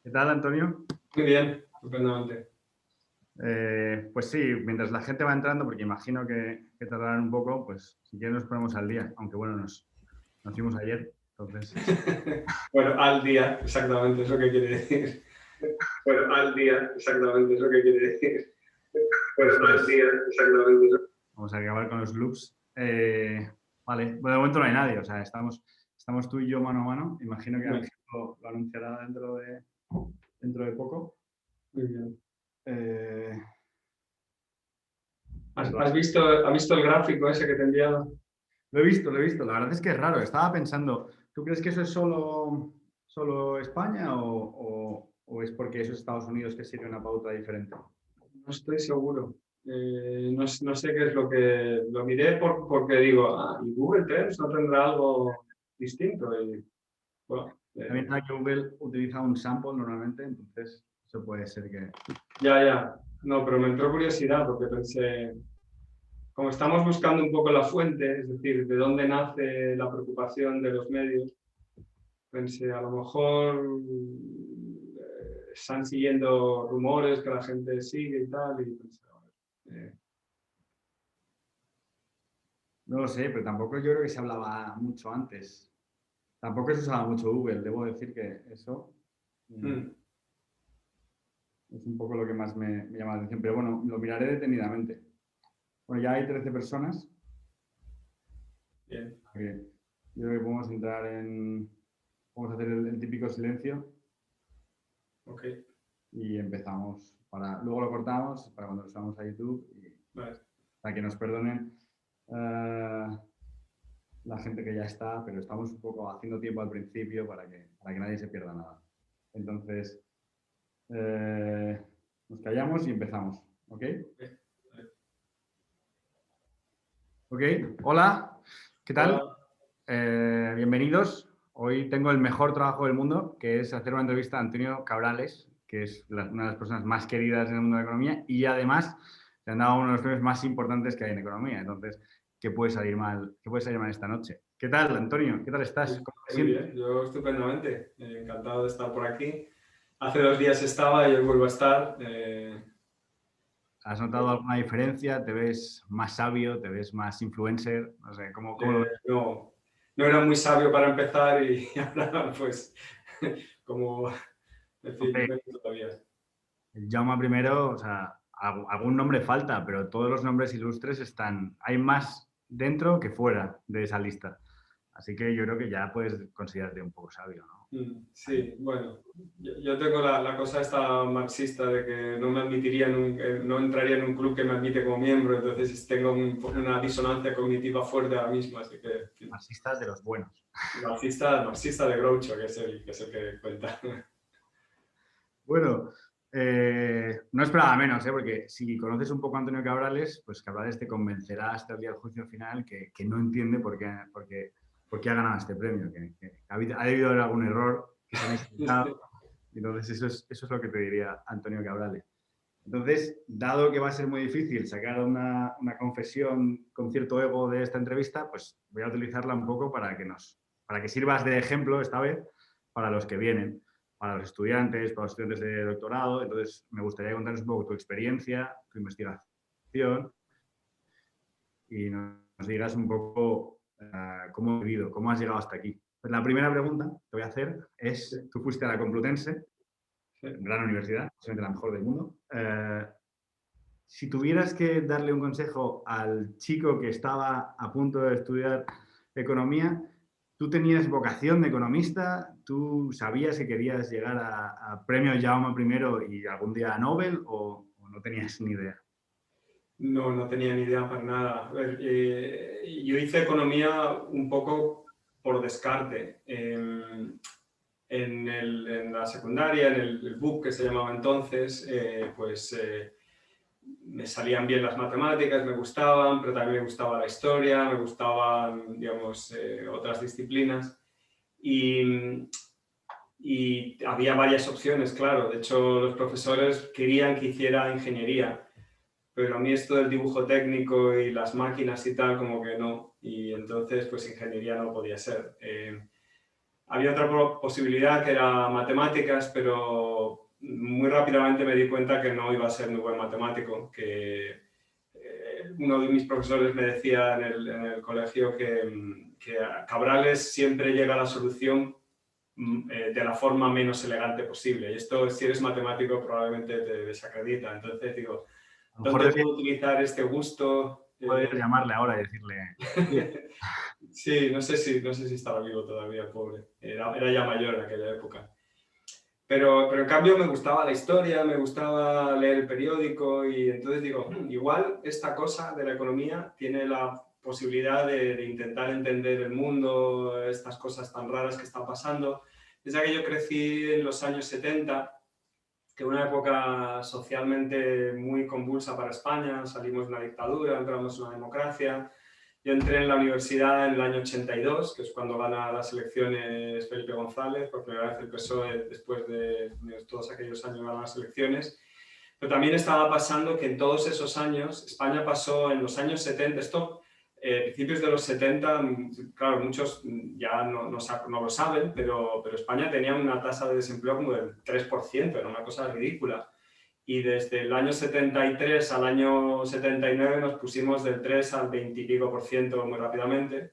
¿Qué tal, Antonio? Muy bien, estupendamente. Pues sí, mientras la gente va entrando, porque imagino que tardarán un poco, pues si quieres nos ponemos al día, aunque bueno, nos fuimos ayer, entonces... Bueno, al día, exactamente, es lo que quiere decir. Bueno, al día, exactamente, es lo que quiere decir. Bueno, al día, exactamente. Vamos a acabar con los loops. Vale, bueno, de momento no hay nadie, o sea, estamos tú y yo mano a mano. Imagino que Ángel lo anunciará dentro de poco. Muy bien. Eh, ¿Has visto el gráfico ese que te he enviado? Lo he visto. La verdad es que es raro. Estaba pensando, ¿tú crees que eso es solo España o es porque eso es Estados Unidos que sigue una pauta diferente? No estoy seguro. No sé qué es lo que... Lo miré porque digo, ¿y Google Trends no tendrá algo distinto? Y, bueno, También sabe que Google utiliza un sample normalmente, entonces eso puede ser que... ya. No, pero me entró curiosidad porque pensé, como estamos buscando un poco la fuente, es decir, de dónde nace la preocupación de los medios, pensé, a lo mejor están siguiendo rumores que la gente sigue y tal, y pensé, No lo sé, pero tampoco yo creo que se hablaba mucho antes. Tampoco se usaba mucho Google, debo decir que eso es un poco lo que más me llama la atención. Pero bueno, lo miraré detenidamente. Bueno, ya hay 13 personas. bien. Yo creo que podemos entrar en... Vamos a hacer el típico silencio. Ok. Y empezamos. Luego lo cortamos para cuando lo subamos a YouTube y Vale. para que nos perdonen la gente que ya está, pero estamos un poco haciendo tiempo al principio para que nadie se pierda nada. Entonces, nos callamos y empezamos. ¿Ok? Ok, hola, ¿qué tal? Hola. Bienvenidos. Hoy tengo el mejor trabajo del mundo, que es hacer una entrevista a Antonio Cabrales, que es una de las personas más queridas en el mundo de la economía y además le han dado uno de los premios más importantes que hay en economía. Entonces, ¿qué puede salir mal esta noche? ¿Qué tal, Antonio? ¿Qué tal estás? ¿Cómo te Muy sientes? bien, yo estupendamente. Encantado de estar por aquí. Hace 2 días estaba y hoy vuelvo a estar. ¿Has notado alguna diferencia? ¿Te ves más sabio? ¿Te ves más influencer? No sé, ¿cómo lo ves? No era muy sabio para empezar y ahora pues como, en fin, Hombre, menos todavía. el Jaume primero, o sea, algún nombre falta, pero todos los nombres ilustres están, hay más dentro que fuera de esa lista. Así que yo creo que ya puedes considerarte un poco sabio, ¿no? Sí, bueno, yo tengo la cosa esta marxista de que no me admitiría, no entraría en un club que me admite como miembro, entonces tengo una disonancia cognitiva fuerte ahora mismo, así que... En fin. Marxistas de los buenos. Marxista de Groucho, que es el que cuenta. Bueno, no esperaba menos, ¿eh? Porque si conoces un poco a Antonio Cabrales, pues Cabrales te convencerá hasta el día del juicio final que no entiende por qué ha ganado este premio, que ha debido haber algún error que se han equivocado. Entonces, eso es lo que te diría Antonio Cabrales. Entonces, dado que va a ser muy difícil sacar una confesión con cierto ego de esta entrevista, pues voy a utilizarla un poco para que sirvas de ejemplo esta vez para los que vienen, para los estudiantes de doctorado. Entonces, me gustaría contarles un poco tu experiencia, tu investigación y nos digas un poco cómo has vivido, cómo has llegado hasta aquí. Pues la primera pregunta que voy a hacer es, tú fuiste a la Complutense, gran universidad, posiblemente la mejor del mundo. Si tuvieras que darle un consejo al chico que estaba a punto de estudiar economía, ¿tú tenías vocación de economista? ¿Tú sabías que querías llegar a premio Jaume I y algún día a Nobel o no tenías ni idea? No tenía ni idea para nada. A ver, yo hice economía un poco por descarte. En la secundaria, en el BUC que se llamaba entonces, me salían bien las matemáticas, me gustaban, pero también me gustaba la historia, me gustaban, digamos, otras disciplinas. Y había varias opciones, claro. De hecho, los profesores querían que hiciera ingeniería, pero a mí esto del dibujo técnico y las máquinas y tal, como que no. Y entonces, pues ingeniería no podía ser. Había otra posibilidad que era matemáticas, pero muy rápidamente me di cuenta que no iba a ser muy buen matemático, que uno de mis profesores me decía en el colegio que a Cabrales siempre llega a la solución de la forma menos elegante posible. Y esto, si eres matemático, probablemente te desacredita. Entonces digo, A lo mejor ¿dónde puedo utilizar este gusto? podrías llamarle ahora y decirle... "Oye, Sí, no sé si estaba vivo todavía, el pobre. Era ya mayor en aquella época. Pero en cambio me gustaba la historia, me gustaba leer el periódico y entonces digo, igual esta cosa de la economía tiene la posibilidad de intentar entender el mundo, estas cosas tan raras que están pasando. Desde que yo crecí en los años 70, que una época socialmente muy convulsa para España, salimos de una dictadura, entramos en una democracia. Yo entré en la universidad en el año 82, que es cuando gana las elecciones Felipe González, por primera vez el PSOE después de todos aquellos años gana las elecciones. Pero también estaba pasando que en todos esos años, España pasó en los años 70, esto, principios de los 70, claro, muchos ya no lo saben, pero España tenía una tasa de desempleo como del 3%, era una cosa ridícula. Y desde el año 73 al año 79 nos pusimos del 3 al 20 y pico por ciento muy rápidamente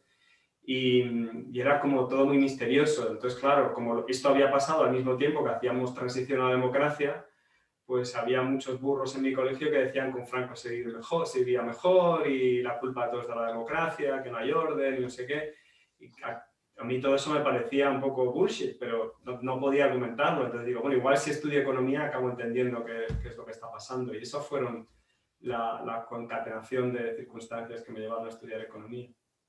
y era como todo muy misterioso. Entonces, claro, como esto había pasado al mismo tiempo que hacíamos transición a la democracia, pues había muchos burros en mi colegio que decían que con Franco se vivía mejor y la culpa de todo es de la democracia, que no hay orden y no sé qué. Y a mí todo eso me parecía un poco bullshit, pero no podía argumentarlo. Entonces digo, bueno, igual si estudio economía acabo entendiendo qué es lo que está pasando. Y eso fueron la concatenación de circunstancias que me llevaron a estudiar economía.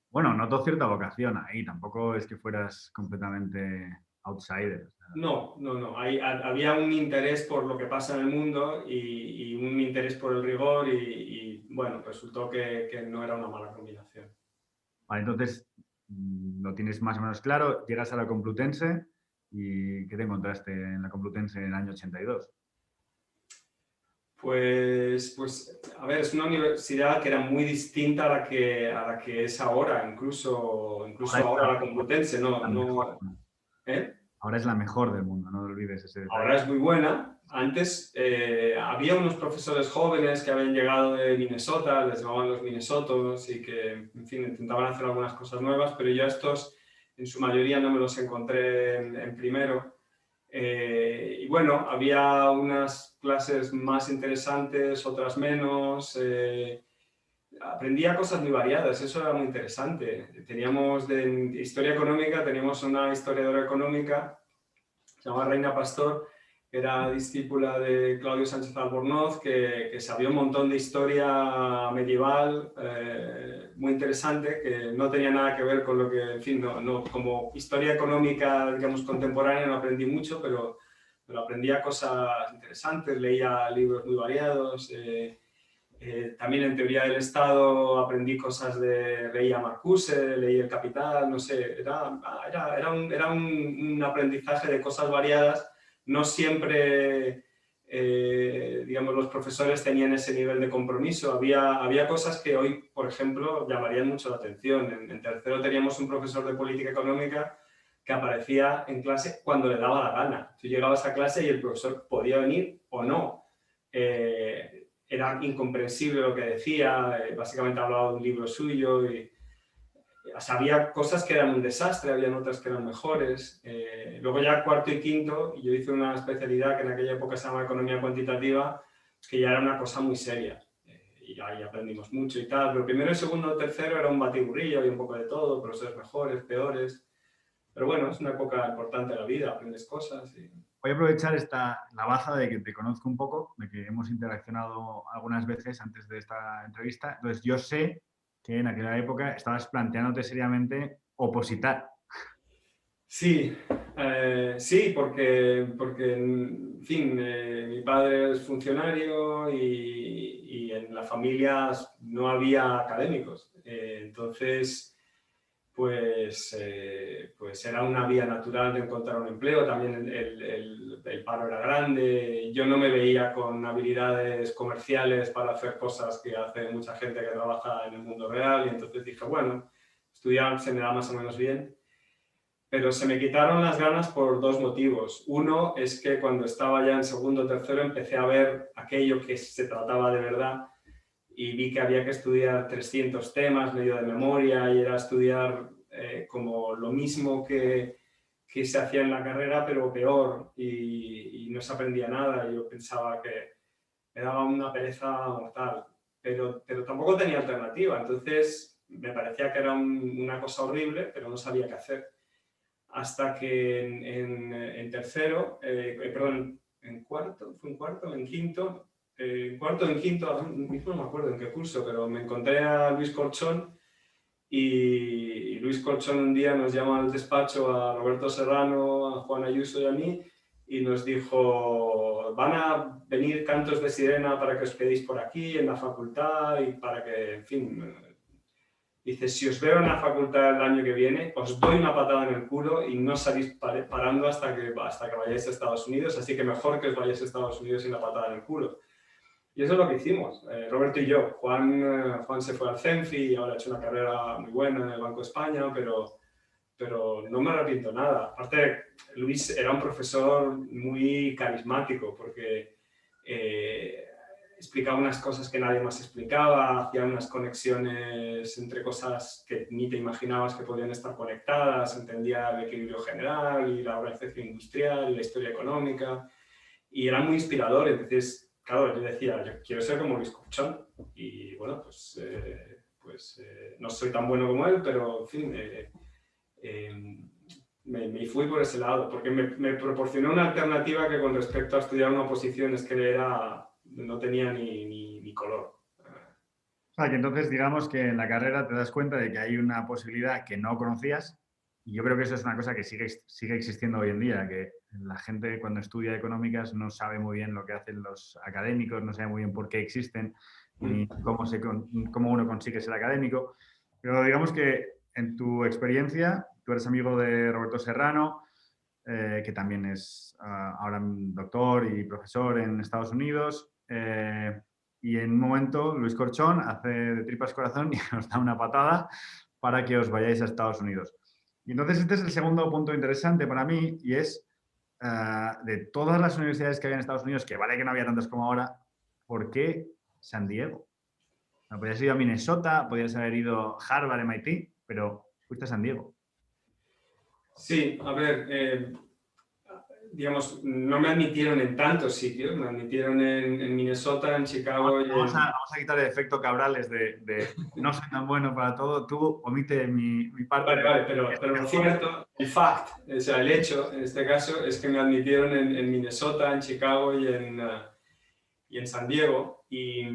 bueno, noto cierta vocación ahí, tampoco es que fueras completamente outsider. O sea, No. Había un interés por lo que pasa en el mundo y un interés por el rigor bueno, resultó que no era una mala combinación. vale, entonces, lo tienes más o menos claro, llegas a la Complutense y ¿qué te encontraste en la Complutense en el año 82? Pues, a ver, es una universidad que era muy distinta a la que es ahora, Ahora incluso es ahora la Complutense, la mejor, ¿eh? ahora es la mejor del mundo, no olvides ese detalle. Ahora es muy buena. Antes había unos profesores jóvenes que habían llegado de Minnesota, les llamaban los Minnesotos y que, en fin, intentaban hacer algunas cosas nuevas, pero yo estos en su mayoría no me los encontré en primero. Y bueno, había unas clases más interesantes, otras menos. Aprendía cosas muy variadas, eso era muy interesante. Teníamos de historia económica, teníamos una historiadora económica, se llama Reina Pastor, era discípula de Claudio Sánchez Albornoz, que sabía un montón de historia medieval muy interesante, que no tenía nada que ver con lo que, en fin, como historia económica, digamos, contemporánea no aprendí mucho, pero aprendía cosas interesantes, leía libros muy variados. También en teoría del Estado aprendí cosas leía Marcuse, leí El Capital, no sé, era un aprendizaje de cosas variadas. No siempre, digamos, los profesores tenían ese nivel de compromiso. Había cosas que hoy, por ejemplo, llamarían mucho la atención. En tercero teníamos un profesor de política económica que aparecía en clase cuando le daba la gana. Tú llegabas a clase y el profesor podía venir o no. Era incomprensible lo que decía, básicamente hablaba de un libro suyo o sea, había cosas que eran un desastre, había otras que eran mejores. Luego ya cuarto y quinto, yo hice una especialidad que en aquella época se llama economía cuantitativa, que ya era una cosa muy seria. Y ahí aprendimos mucho y tal, pero primero, segundo, tercero era un batiburrillo, había un poco de todo, profesores mejores, peores. Pero bueno, es una época importante de la vida, aprendes cosas y... Voy a aprovechar la baza de que te conozco un poco, de que hemos interaccionado algunas veces antes de esta entrevista. Entonces, yo sé que en aquella época estabas planteándote seriamente opositar. Sí, sí, porque en fin, mi padre es funcionario y en la familia no había académicos. Entonces, pues era una vía natural de encontrar un empleo. También el paro era grande. Yo no me veía con habilidades comerciales para hacer cosas que hace mucha gente que trabaja en el mundo real. Y entonces dije, bueno, estudiar se me da más o menos bien. pero se me quitaron las ganas por dos motivos. Uno es que cuando estaba ya en segundo o tercero empecé a ver aquello que se trataba de verdad y vi que había que estudiar 300 temas medio de memoria y era estudiar como lo mismo que se hacía en la carrera, pero peor, y no se aprendía nada. Yo pensaba que me daba una pereza mortal, pero tampoco tenía alternativa. Entonces me parecía que era una cosa horrible, pero no sabía qué hacer. Hasta que en tercero, perdón, en cuarto, ¿fue en cuarto? En quinto, en cuarto o en quinto, ahora mismo no me acuerdo en qué curso, pero me encontré a Luis Corchón y Luis Corchón un día nos llama al despacho a Roberto Serrano, a Juan Ayuso y a mí y nos dijo, van a venir cantos de sirena para que os quedéis por aquí en la facultad y para que, en fin, dice, si os veo en la facultad el año que viene, os doy una patada en el culo y no salís parando hasta que vayáis a Estados Unidos, así que mejor que os vayáis a Estados Unidos sin la patada en el culo. Y eso es lo que hicimos, Roberto y yo. Juan se fue al CENFI y ahora ha hecho una carrera muy buena en el Banco de España, pero no me arrepiento nada. Aparte, Luis era un profesor muy carismático porque explicaba unas cosas que nadie más explicaba, hacía unas conexiones entre cosas que ni te imaginabas que podían estar conectadas, entendía el equilibrio general y la organización industrial, la historia económica, y era muy inspirador. Entonces, claro, yo decía, yo quiero ser como Luis Corchón, y bueno, pues no soy tan bueno como él, pero en fin, me fui por ese lado, porque me proporcionó una alternativa que con respecto a estudiar una oposición es que no tenía ni color. O sea, que entonces digamos que en la carrera te das cuenta de que hay una posibilidad que no conocías y yo creo que eso es una cosa que sigue existiendo hoy en día, que la gente cuando estudia económicas no sabe muy bien lo que hacen los académicos, no sabe muy bien por qué existen ni cómo uno consigue ser académico. Pero digamos que en tu experiencia, tú eres amigo de Roberto Serrano, que también es ahora doctor y profesor en Estados Unidos. Y en un momento Luis Corchón hace de tripas corazón y os da una patada para que os vayáis a Estados Unidos. Y entonces este es el segundo punto interesante para mí y es de todas las universidades que había en Estados Unidos, que vale que no había tantas como ahora, ¿por qué San Diego? Podrías haber ido a Minnesota, podrías haber ido a Harvard, MIT, pero fuiste a San Diego. Sí, a ver, digamos, no me admitieron en tantos sitios, me admitieron en Minnesota, en Chicago y Vamos a quitar el efecto Cabrales de no soy tan bueno para todo. Tú omite mi parte. Vale, pero lo cierto, el fact, o sea, el hecho en este caso es que me admitieron en Minnesota, en Chicago y en San Diego. Y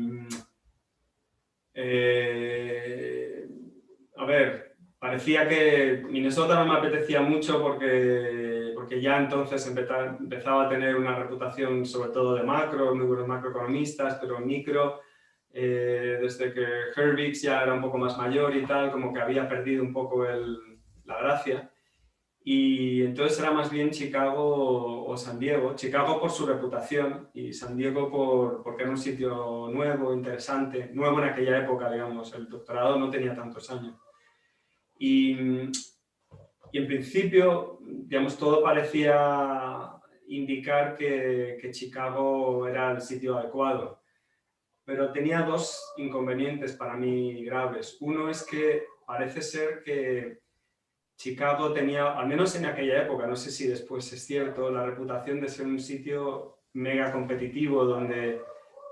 a ver, parecía que Minnesota no me apetecía mucho porque ya entonces empezaba a tener una reputación sobre todo de macro, muy buenos macroeconomistas, pero micro, desde que Hurwitz ya era un poco más mayor y tal, como que había perdido un poco la gracia. Y entonces era más bien Chicago o San Diego. Chicago por su reputación y San Diego porque era un sitio nuevo, interesante, nuevo en aquella época, digamos. El doctorado no tenía tantos años. Y en principio, digamos, todo parecía indicar que Chicago era el sitio adecuado. Pero tenía dos inconvenientes para mí graves. Uno es que parece ser que Chicago tenía, al menos en aquella época, no sé si después es cierto, la reputación de ser un sitio mega competitivo donde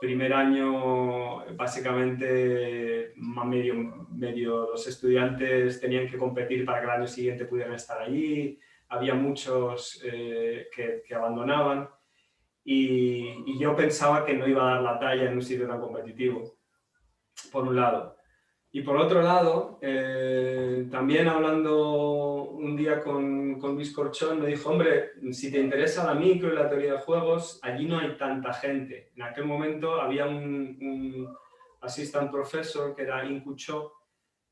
primer año básicamente medio los estudiantes tenían que competir para que el año siguiente pudieran estar allí, había muchos que abandonaban y yo pensaba que no iba a dar la talla en un sitio tan competitivo, por un lado. Y por otro lado, también hablando un día con Luis Corchón, me dijo, hombre, si te interesa la micro y la teoría de juegos, allí no hay tanta gente. En aquel momento había un assistant professor que era Inku Cho,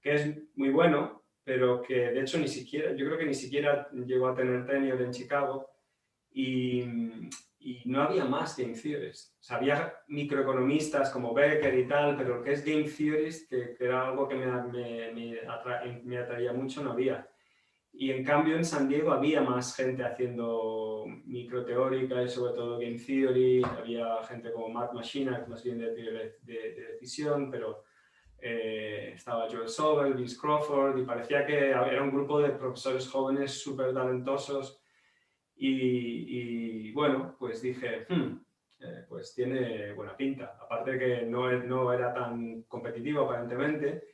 que es muy bueno, pero que de hecho yo creo que ni siquiera llegó a tener tenure en Chicago. Y no había más game theorists. O sea, había microeconomistas como Becker y tal, pero lo que es game theorist, que era algo que me atraía mucho, no había. Y en cambio en San Diego había más gente haciendo microteórica y sobre todo game theory, había gente como Mark Machina, que más bien de decisión, pero estaba Joel Sobel, Vince Crawford, y parecía que era un grupo de profesores jóvenes súper talentosos. Y bueno, pues dije, pues tiene buena pinta. Aparte de que no era tan competitivo aparentemente.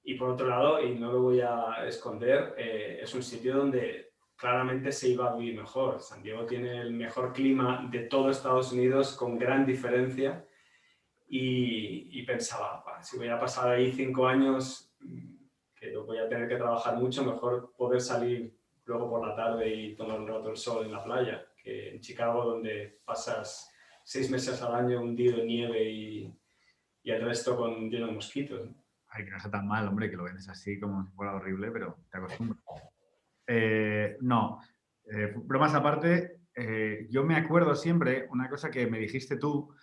Y por otro lado, y no lo voy a esconder, es un sitio donde claramente se iba a vivir mejor. San Diego tiene el mejor clima de todo Estados Unidos con gran diferencia. Y pensaba, si voy a pasar ahí 5 años, que voy a tener que trabajar mucho, mejor poder salir luego por la tarde y tomar un rato el sol en la playa, que en Chicago, donde pasas 6 meses al año hundido en nieve y el resto lleno de mosquitos. Ay, que no sea tan mal, hombre, que lo vendes así como si fuera horrible, pero te acostumbras. No, bromas aparte, yo me acuerdo siempre una cosa que me dijiste tú,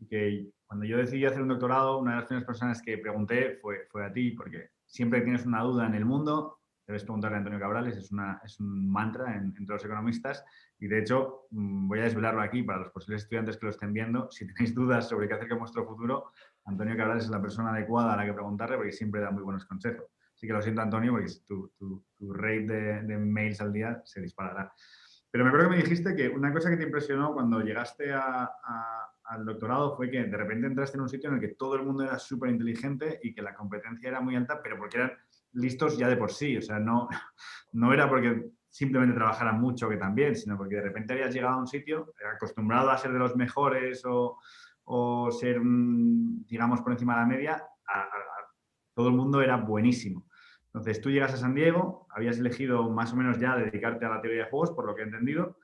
que cuando yo decidí hacer un doctorado, una de las primeras personas que pregunté fue a ti, porque siempre que tienes una duda en el mundo, debes preguntarle a Antonio Cabrales, es un mantra entre los economistas, y de hecho voy a desvelarlo aquí para los posibles estudiantes que lo estén viendo. Si tenéis dudas sobre qué hacer con vuestro futuro, Antonio Cabrales es la persona adecuada a la que preguntarle, porque siempre da muy buenos consejos. Así que lo siento, Antonio, porque tu rate de mails al día se disparará. Pero me acuerdo que me dijiste que una cosa que te impresionó cuando llegaste al doctorado fue que de repente entraste en un sitio en el que todo el mundo era súper inteligente y que la competencia era muy alta, pero porque eran listos ya de por sí. O sea, no era porque simplemente trabajaran mucho, que también, sino porque de repente habías llegado a un sitio acostumbrado a ser de los mejores o ser, digamos, por encima de la media, todo el mundo era buenísimo. Entonces, tú llegas a San Diego, habías elegido más o menos ya dedicarte a la teoría de juegos, por lo que he entendido,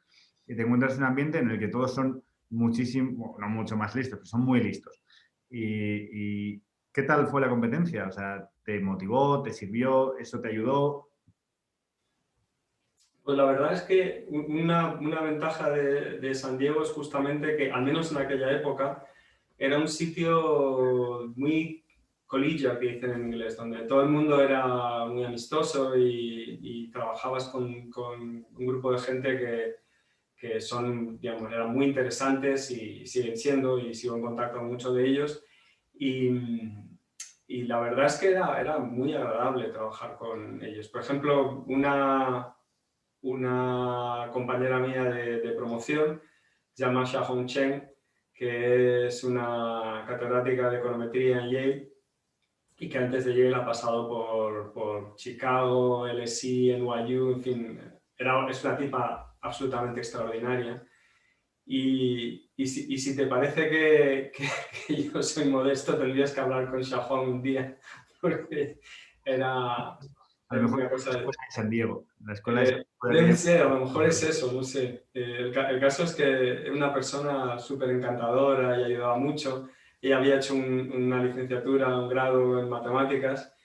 y te encuentras en un ambiente en el que todos son muchísimo, no mucho más listos, pero son muy listos. ¿Y qué tal fue la competencia? O sea, ¿te motivó, te sirvió, eso te ayudó? Pues la verdad es que una ventaja de San Diego es justamente que, al menos en aquella época, era un sitio muy collegiate, que dicen en inglés, donde todo el mundo era muy amistoso y trabajabas con un grupo de gente que son, digamos, eran muy interesantes y siguen siendo, y sigo en contacto con muchos de ellos. Y la verdad es que era muy agradable trabajar con ellos. Por ejemplo, una compañera mía de promoción, se llama Xiaohong Chen, que es una catedrática de econometría en Yale y que antes de Yale ha pasado por Chicago, LSE, NYU, en fin, es una tipa absolutamente extraordinaria. Y si te parece que yo soy modesto, tendrías que hablar con Xiaohong un día, porque era A lo mejor una cosa... fue en San Diego, la escuela de San Debe Diego. ser, a lo mejor es eso, no sé. El caso es que es una persona súper encantadora y ayudaba mucho. Ella había hecho una licenciatura, un grado en matemáticas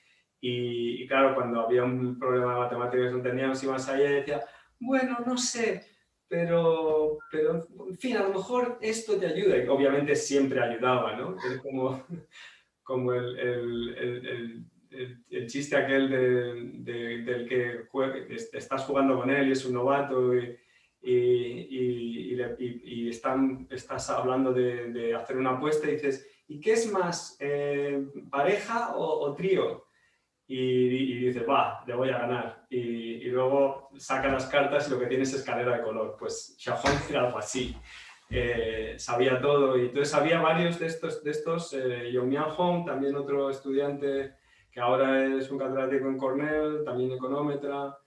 y claro, cuando había un problema de matemáticas que no entendíamos, ibas a ella y decía, bueno, no sé, pero en fin, a lo mejor esto te ayuda. Y obviamente siempre ayudaba, ¿no? Es como el chiste aquel del que estás jugando con él y es un novato y estás hablando de hacer una apuesta y dices, ¿y qué es más, pareja o trío? Y dices, va, le voy a ganar. Y luego saca las cartas y lo que tienes es escalera de color. Pues Xiaohong era algo así. Sabía todo y entonces había varios de estos Yong Mian-hong, también otro estudiante que ahora es un catedrático en Cornell, también económetra,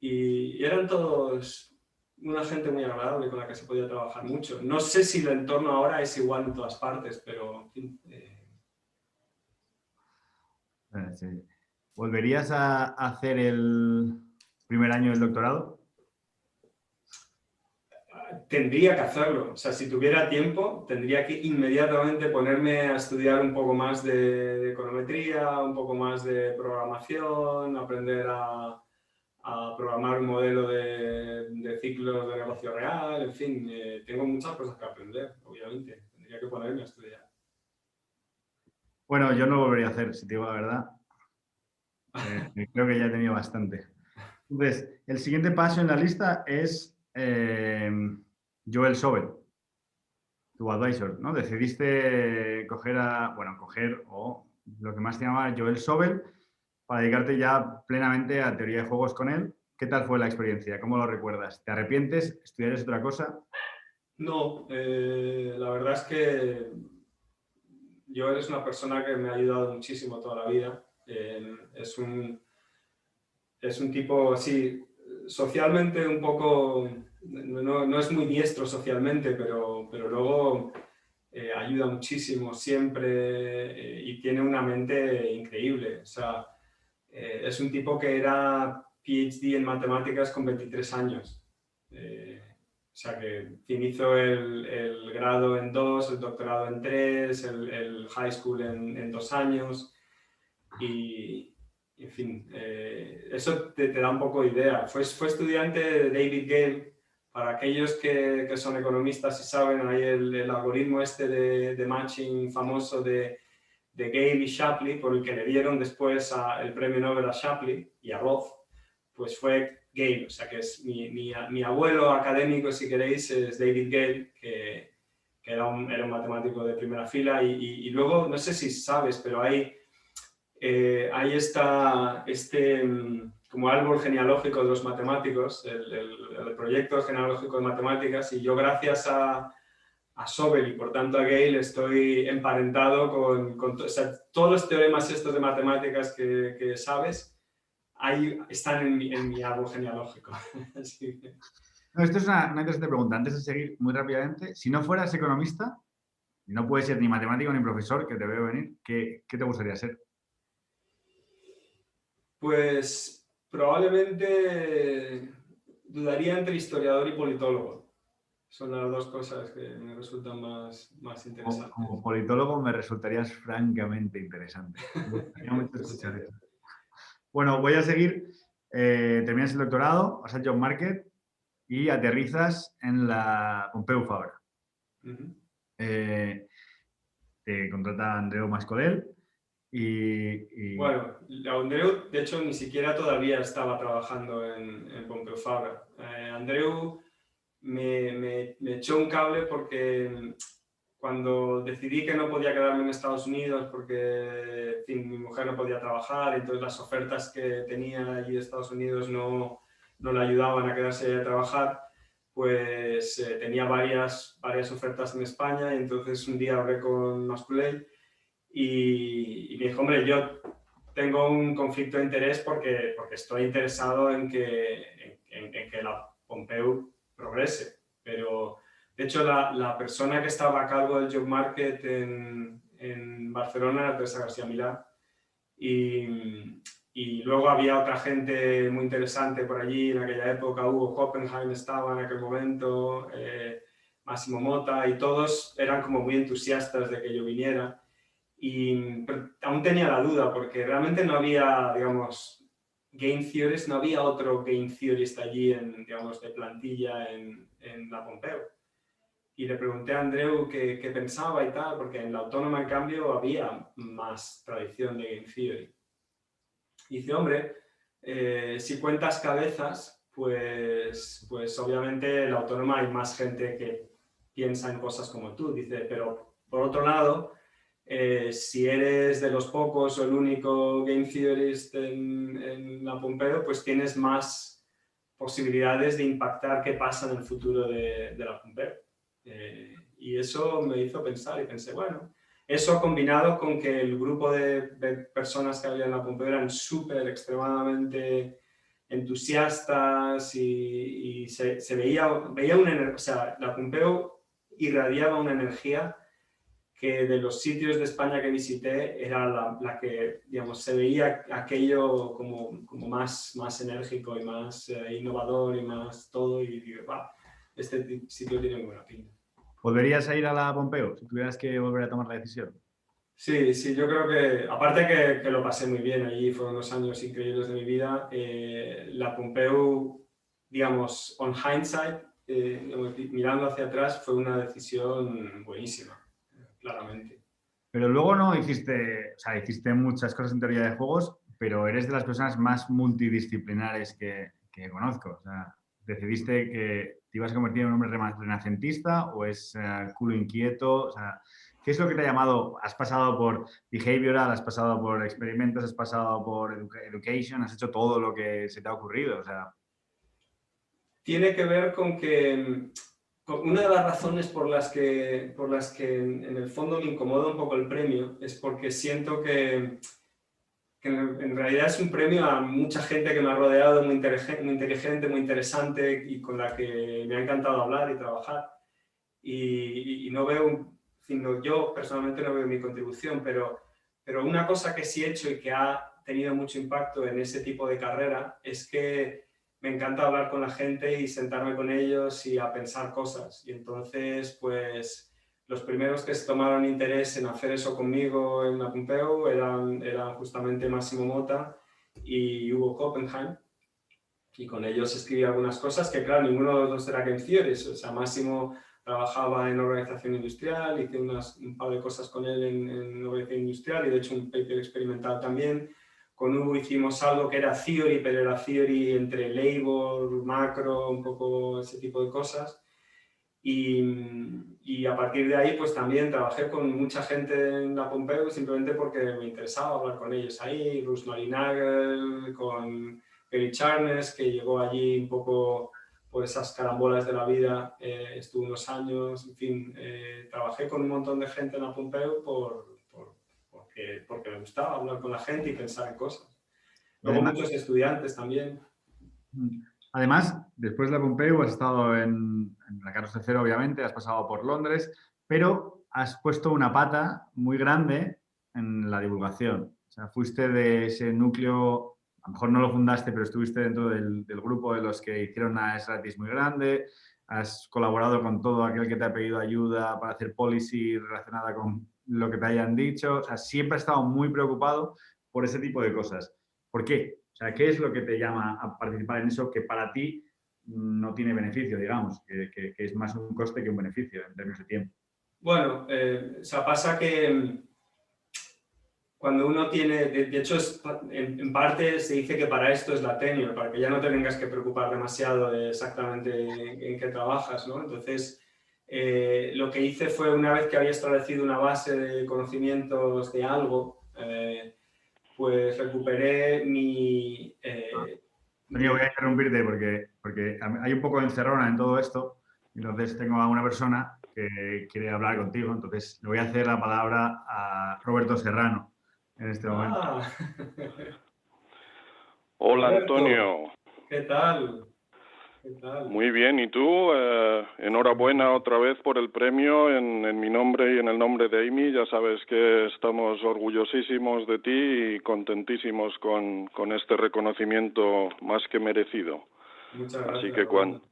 y eran todos una gente muy agradable con la que se podía trabajar mucho. No sé si el entorno ahora es igual en todas partes, pero en fin, Sí. ¿Volverías a hacer el primer año del doctorado? tendría que hacerlo. O sea, si tuviera tiempo, tendría que inmediatamente ponerme a estudiar un poco más de econometría, un poco más de programación, aprender a programar un modelo de ciclos de negocio real, en fin, tengo muchas cosas que aprender, obviamente. Tendría que ponerme a estudiar. Bueno, yo no volvería a hacer, si te digo la verdad. Creo que ya he tenido bastante. Entonces, el siguiente paso en la lista es Joel Sobel, tu advisor, ¿no? Decidiste coger o lo que más te llamaba Joel Sobel para dedicarte ya plenamente a teoría de juegos con él. ¿Qué tal fue la experiencia? ¿Cómo lo recuerdas? ¿Te arrepientes? ¿Estudiarías otra cosa? No, la verdad es que yo es una persona que me ha ayudado muchísimo toda la vida. Es un tipo así, socialmente un poco, no es muy diestro socialmente, pero luego ayuda muchísimo siempre y tiene una mente increíble. O sea, es un tipo que era PhD en matemáticas con 23 años. O sea que hizo el grado en 2, el doctorado en 3, el high school en 2 años y, en fin, eso te da un poco de idea. Fue estudiante de David Gale. Para aquellos que son economistas y saben, hay el algoritmo este de matching famoso de Gale y Shapley, por el que le dieron después el premio Nobel a Shapley y a Roth, pues fue Gale. O sea que es mi abuelo académico, si queréis, es David Gale, que era un matemático de primera fila. Y luego, no sé si sabes, pero ahí está como árbol genealógico de los matemáticos, el proyecto genealógico de matemáticas, y yo gracias a Sobel y por tanto a Gale estoy emparentado o sea, todos los teoremas estos de matemáticas que sabes, ahí están en mi árbol genealógico. Así que, No, esto es una interesante pregunta. Antes de seguir, muy rápidamente, si no fueras economista, no puedes ser ni matemático ni profesor, que te veo venir, ¿qué te gustaría ser? pues probablemente dudaría entre historiador y politólogo. Son las dos cosas que me resultan más Como interesantes. politólogo me resultarías francamente interesante. Me gustaría mucho escuchar Sí. eso. Bueno, voy a seguir. Terminas el doctorado, vas a Job Market y aterrizas en la Pompeu Fabra. Ujú. Eh, te contrata Andreu Mascolell y Bueno, Andreu, de hecho, ni siquiera todavía estaba trabajando en Pompeu Fabra. Andreu me echó un cable porque cuando decidí que no podía quedarme en Estados Unidos porque en fin, mi mujer no podía trabajar, entonces las ofertas que tenía allí de Estados Unidos no le ayudaban a quedarse a trabajar, pues tenía varias ofertas en España y entonces un día hablé con Masculey y me dijo, hombre, yo tengo un conflicto de interés porque estoy interesado en que la Pompeu progrese, pero de hecho la persona que estaba a cargo del job market en Barcelona era Teresa García Milá y luego había otra gente muy interesante por allí en aquella época, Hugo Hoppenheim estaba en aquel momento, Máximo Mota y todos eran como muy entusiastas de que yo viniera pero aún tenía la duda porque realmente no había, digamos, game theorist, no había otro game theorist allí, digamos, de plantilla en la Pompeu. Y le pregunté a Andreu qué pensaba y tal, porque en la Autónoma, en cambio, había más tradición de game theory. Y dice, hombre, si cuentas cabezas, pues obviamente en la Autónoma hay más gente que piensa en cosas como tú. Dice, pero por otro lado, si eres de los pocos o el único game theorist en la Pompeu, pues tienes más posibilidades de impactar qué pasa en el futuro de la Pompeu. Y eso me hizo pensar y pensé, bueno, eso combinado con que el grupo de personas que había en la Pompeu eran súper extremadamente entusiastas y se veía una energía, o sea, la Pompeu irradiaba una energía que de los sitios de España que visité era la que, digamos, se veía aquello como más enérgico y más innovador y más todo y digo, va, este sitio tiene muy buena pinta. ¿volverías a ir a la Pompeu si tuvieras que volver a tomar la decisión? Sí, sí, yo creo que, aparte que lo pasé muy bien allí, fueron unos años increíbles de mi vida, la Pompeu, digamos, on hindsight, digamos, mirando hacia atrás, fue una decisión buenísima, claramente. Pero luego no hiciste, hiciste muchas cosas en teoría de juegos, pero eres de las personas más multidisciplinares conozco. O sea, ¿decidiste que te ibas a convertir en un hombre renacentista o es culo inquieto? O sea, ¿qué es lo que te ha llamado? ¿Has pasado por behavioral, has pasado por experimentos, has pasado por education, has hecho todo lo que se te ha ocurrido? O sea... Tiene que ver con que una de las razones por las que en el fondo me incomoda un poco el premio es porque siento que en realidad es un premio a mucha gente que me ha rodeado, muy inteligente, muy interesante y con la que me ha encantado hablar y trabajar. Y no veo, yo personalmente no veo mi contribución, pero una cosa que sí he hecho y que ha tenido mucho impacto en ese tipo de carrera es que me encanta hablar con la gente y sentarme con ellos y a pensar cosas. Y entonces, pues, los primeros que se tomaron interés en hacer eso conmigo en la Pompeu eran justamente Máximo Mota y Hugo Oppenheim. Y con ellos escribí algunas cosas que, claro, ninguno de los dos era Game Theories. O sea, Máximo trabajaba en organización industrial, hice un par de cosas con él en organización industrial y de hecho un paper experimental también. Con Hugo hicimos algo que era theory, pero era theory entre labor, macro, un poco ese tipo de cosas. Y a partir de ahí, pues también trabajé con mucha gente en la Pompeu simplemente porque me interesaba hablar con ellos ahí, Rosemary Nagel, con Gary Charnes, que llegó allí un poco por esas carambolas de la vida, estuve unos años, en fin, trabajé con un montón de gente en la Pompeu porque me gustaba hablar con la gente y pensar en cosas. Luego Además, muchos estudiantes también. además, después de la Pompeu has estado en la Carlos III, obviamente, has pasado por Londres, pero has puesto una pata muy grande en la divulgación. O sea, fuiste de ese núcleo, a lo mejor no lo fundaste, pero estuviste dentro del grupo de los que hicieron una SRATIS muy grande, has colaborado con todo aquel que te ha pedido ayuda para hacer policy relacionada con lo que te hayan dicho. O sea, siempre has estado muy preocupado por ese tipo de cosas. ¿Por qué? O sea, ¿qué es lo que te llama a participar en eso que para ti no tiene beneficio, digamos, que es más un coste que un beneficio en términos de tiempo? Bueno, o sea, pasa que cuando uno tiene, de hecho, en parte se dice que para esto es la tenure, para que ya no te tengas que preocupar demasiado de exactamente en qué trabajas, ¿no? Entonces, lo que hice fue, una vez que había establecido una base de conocimientos de algo, pues recuperé Antonio, voy a interrumpirte porque hay un poco de encerrona en todo esto. Entonces tengo a una persona que quiere hablar contigo. Entonces le voy a hacer la palabra a Roberto Serrano en este momento. Ah, Hola Roberto, Antonio, ¿qué tal? ¿Qué tal? muy bien, ¿y tú? Enhorabuena otra vez por el premio en mi nombre y en el nombre de Amy. Ya sabes que estamos orgullosísimos de ti y contentísimos con este reconocimiento más que merecido. Muchas Así gracias, que Roberto.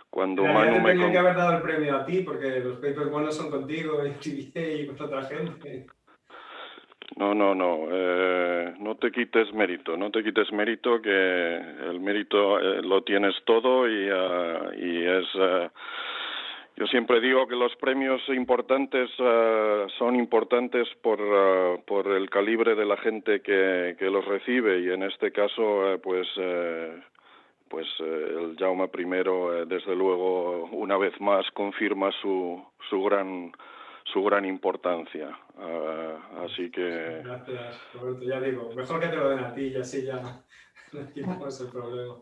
cuando En realidad Manu te me... tenían que haber dado el premio a ti, porque los papers buenos son contigo y con otra gente. No, no te quites mérito, que el mérito lo tienes todo y es... yo siempre digo que los premios importantes son importantes por el calibre de la gente que los recibe y en este caso el Jaume I desde luego una vez más confirma su gran importancia. Así que... Gracias, Roberto. Ya digo, mejor que te lo den a ti y así ya no quitamos el problema.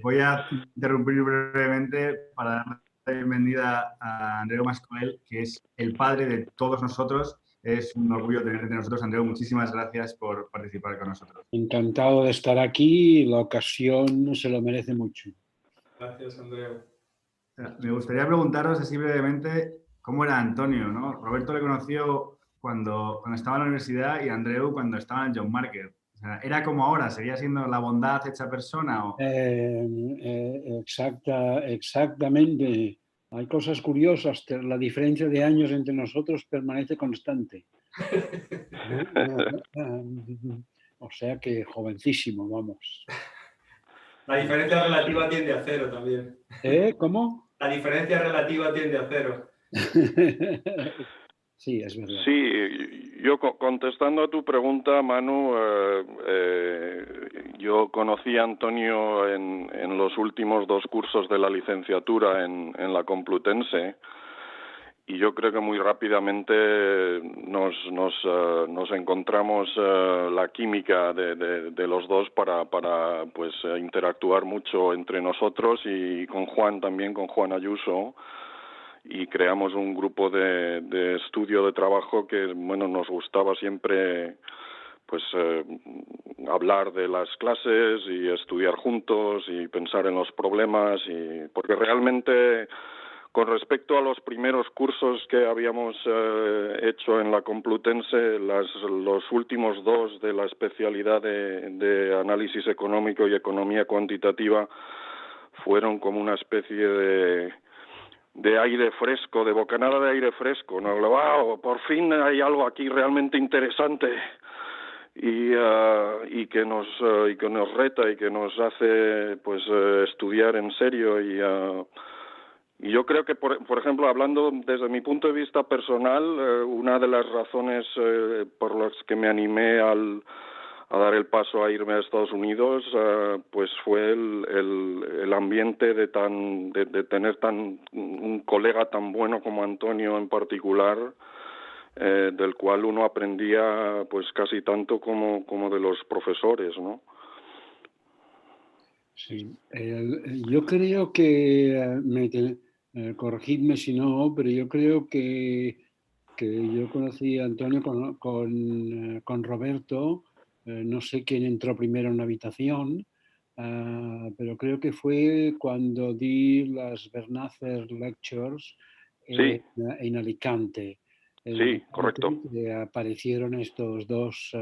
Voy a interrumpir brevemente para dar la bienvenida a Andreu Mascoel, que es el padre de todos nosotros. Es un orgullo tenerte entre nosotros, Andreu. Muchísimas gracias por participar con nosotros. Encantado de estar aquí, la ocasión se lo merece mucho. Gracias, Andreu. Me gustaría preguntaros así brevemente cómo era Antonio, ¿no? Roberto le conoció cuando estaba en la universidad y Andreu cuando estaba en John Market. O sea, ¿era como ahora? ¿Seguía siendo la bondad hecha persona? ¿O? Exactamente. Hay cosas curiosas. La diferencia de años entre nosotros permanece constante. O sea que jovencísimo, vamos. La diferencia relativa tiende a cero también. ¿Cómo? La diferencia relativa tiende a cero. Sí, es verdad. Sí, yo contestando a tu pregunta, Manu, yo conocí a Antonio en los últimos 2 cursos de la licenciatura en la Complutense, y yo creo que muy rápidamente nos encontramos la química de los dos para pues interactuar mucho entre nosotros, y con Juan también, con Juan Ayuso, y creamos un grupo de estudio, de trabajo, que bueno, nos gustaba siempre pues hablar de las clases y estudiar juntos y pensar en los problemas, y porque realmente, con respecto a los primeros cursos que habíamos hecho en la Complutense, los últimos 2 de la especialidad de análisis económico y economía cuantitativa fueron como una especie de aire fresco, de bocanada de aire fresco, ¿no? ¡Wow! Por fin hay algo aquí realmente interesante y que nos reta y que nos hace pues estudiar en serio, y yo creo que por ejemplo, hablando desde mi punto de vista personal, una de las razones por las que me animé a dar el paso a irme a Estados Unidos, pues fue el ambiente de tener un colega tan bueno como Antonio en particular, del cual uno aprendía pues casi tanto como de los profesores, ¿no? Sí. Yo creo que, corregidme si no, pero yo creo que yo conocí a Antonio con Roberto. No sé quién entró primero en la habitación, pero creo que fue cuando di las Bernacer Lectures Sí, en Alicante. sí, correcto. Aparecieron estos dos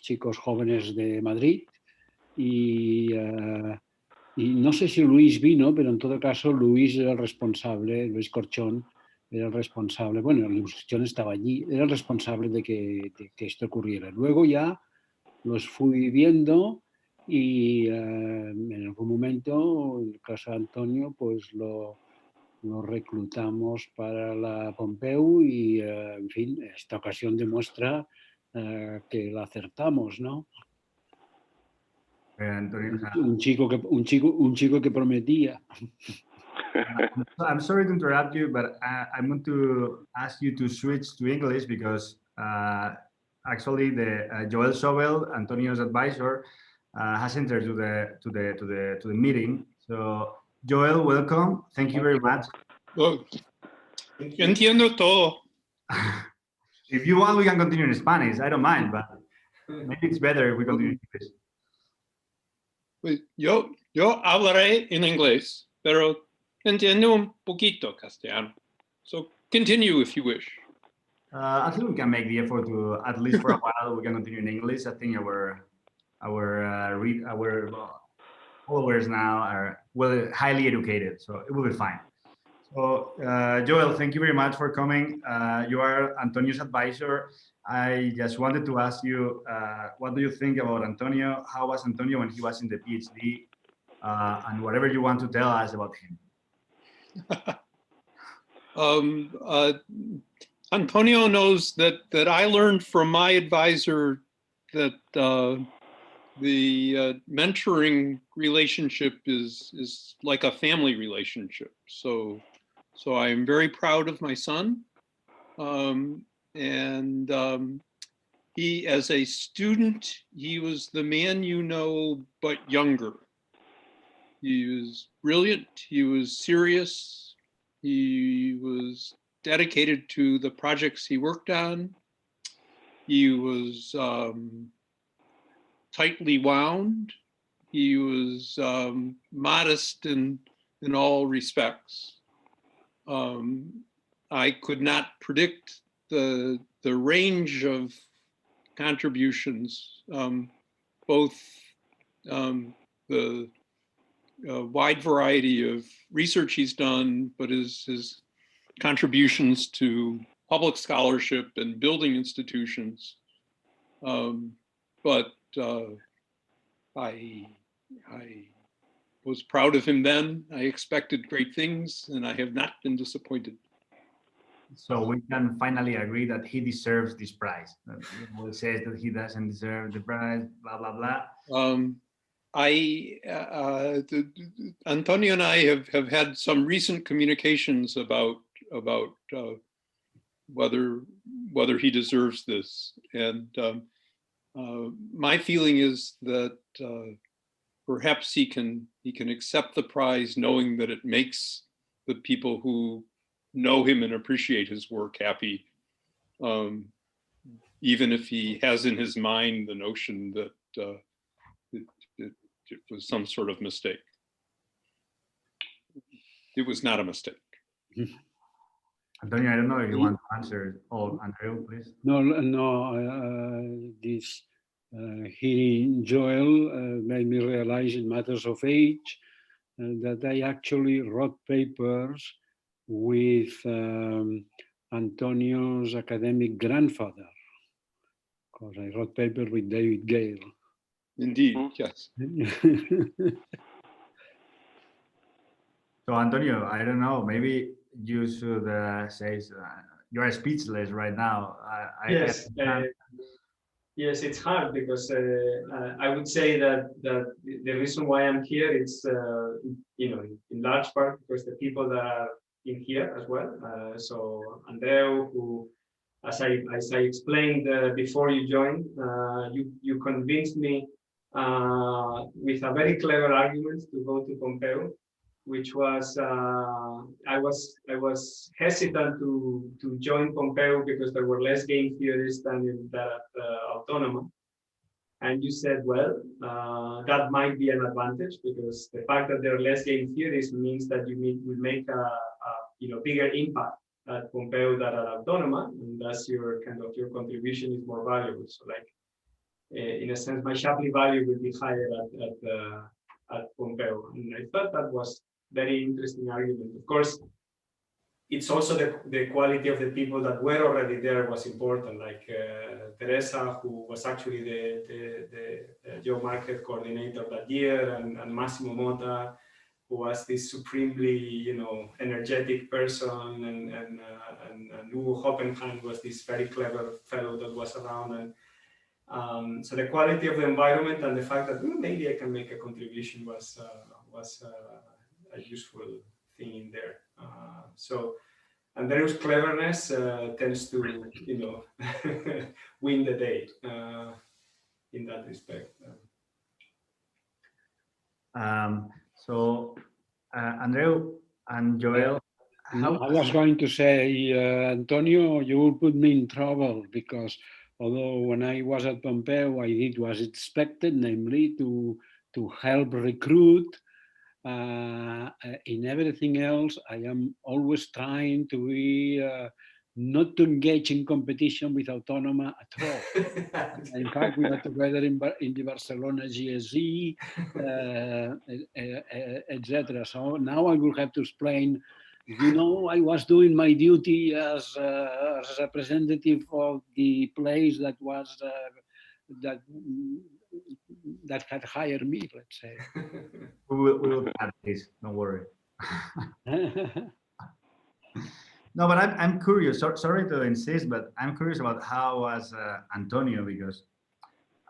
chicos jóvenes de Madrid y no sé si Luis vino, pero en todo caso Luis era el responsable, Luis Corchón era el responsable, bueno, Luis Corchón estaba allí, era el responsable de que esto ocurriera. Luego ya los fui viendo y en algún momento, en el caso de Antonio, pues lo reclutamos para la Pompeu y, en fin, esta ocasión demuestra que la acertamos, ¿no? Antonio, Un chico que prometía. I'm sorry to interrupt you, but I want to ask you to switch to English because actually the Joel Sobel, Antonio's advisor, has entered to the meeting. So Joel, welcome. Thank you very much. Oh, yo entiendo todo. If you want, we can continue in Spanish. I don't mind, but maybe it's better if we continue in English. Pues yo hablaré en inglés, pero entiendo un poquito castellano. So continue if you wish. I think we can make the effort to, at least for a while, we can continue in English. I think our followers now are well highly educated, so it will be fine. So Joel, thank you very much for coming. You are Antonio's advisor. I just wanted to ask you, what do you think about Antonio? How was Antonio when he was in the PhD? And whatever you want to tell us about him. Antonio knows that I learned from my advisor that the mentoring relationship is like a family relationship. So I am very proud of my son. He, as a student, he was the man you know, but younger. He was brilliant, he was serious, he was dedicated to the projects he worked on. He was tightly wound. He was modest in all respects. I could not predict the range of contributions, both the wide variety of research he's done, but his contributions to public scholarship and building institutions. But I was proud of him then. I expected great things, and I have not been disappointed. so we can finally agree that he deserves this prize. Who says that he doesn't deserve the prize, blah, blah, blah. Antonio and I have had some recent communications about whether he deserves this, and my feeling is that perhaps he can accept the prize, knowing that it makes the people who know him and appreciate his work happy, even if he has in his mind the notion that it was some sort of mistake. It was not a mistake. Antonio, I don't know if you want to answer. Oh, Andreu, please. No. This hearing Joel made me realize in matters of age that I actually wrote papers with Antonio's academic grandfather, because I wrote papers with David Gale. Indeed, yes. So, Antonio, I don't know, maybe you should say, you are speechless right now. Yes. Yes, it's hard because I would say that the reason why I'm here is, in large part because the people that are in here as well. So Andreu, who, as I explained before you joined, you convinced me with a very clever argument to go to Pompeu, which was I was hesitant to join Pompeu because there were less game theorists than at Autónoma. And you said, well, that might be an advantage because the fact that there are less game theorists means that you will make a bigger impact at Pompeu than at Autónoma, and thus your contribution is more valuable. So, like in a sense, my Shapley value will be higher at Pompeu, and I thought that was very interesting argument. Of course, it's also the quality of the people that were already there was important, like Teresa, who was actually the Joe Market coordinator that year, and Massimo Motta, who was this supremely, energetic person, and Hugo Hoppenheim was this very clever fellow that was around, and so the quality of the environment and the fact that maybe I can make a contribution was a useful thing in there. So Andreu's cleverness tends to, win the day in that respect. So Andreu and Joel. I was going to say, Antonio, you will put me in trouble because although when I was at Pompeu, I did what was expected, namely to help recruit. In everything else, I am always trying to be not to engage in competition with Autónoma at all. In fact, we are together in the Barcelona GSE, etc. So now I will have to explain. I was doing my duty as a representative of the place that was that had hired me, let's say. We will cut this, don't worry. No, but I'm curious. Sorry to insist, but I'm curious about how was Antonio, because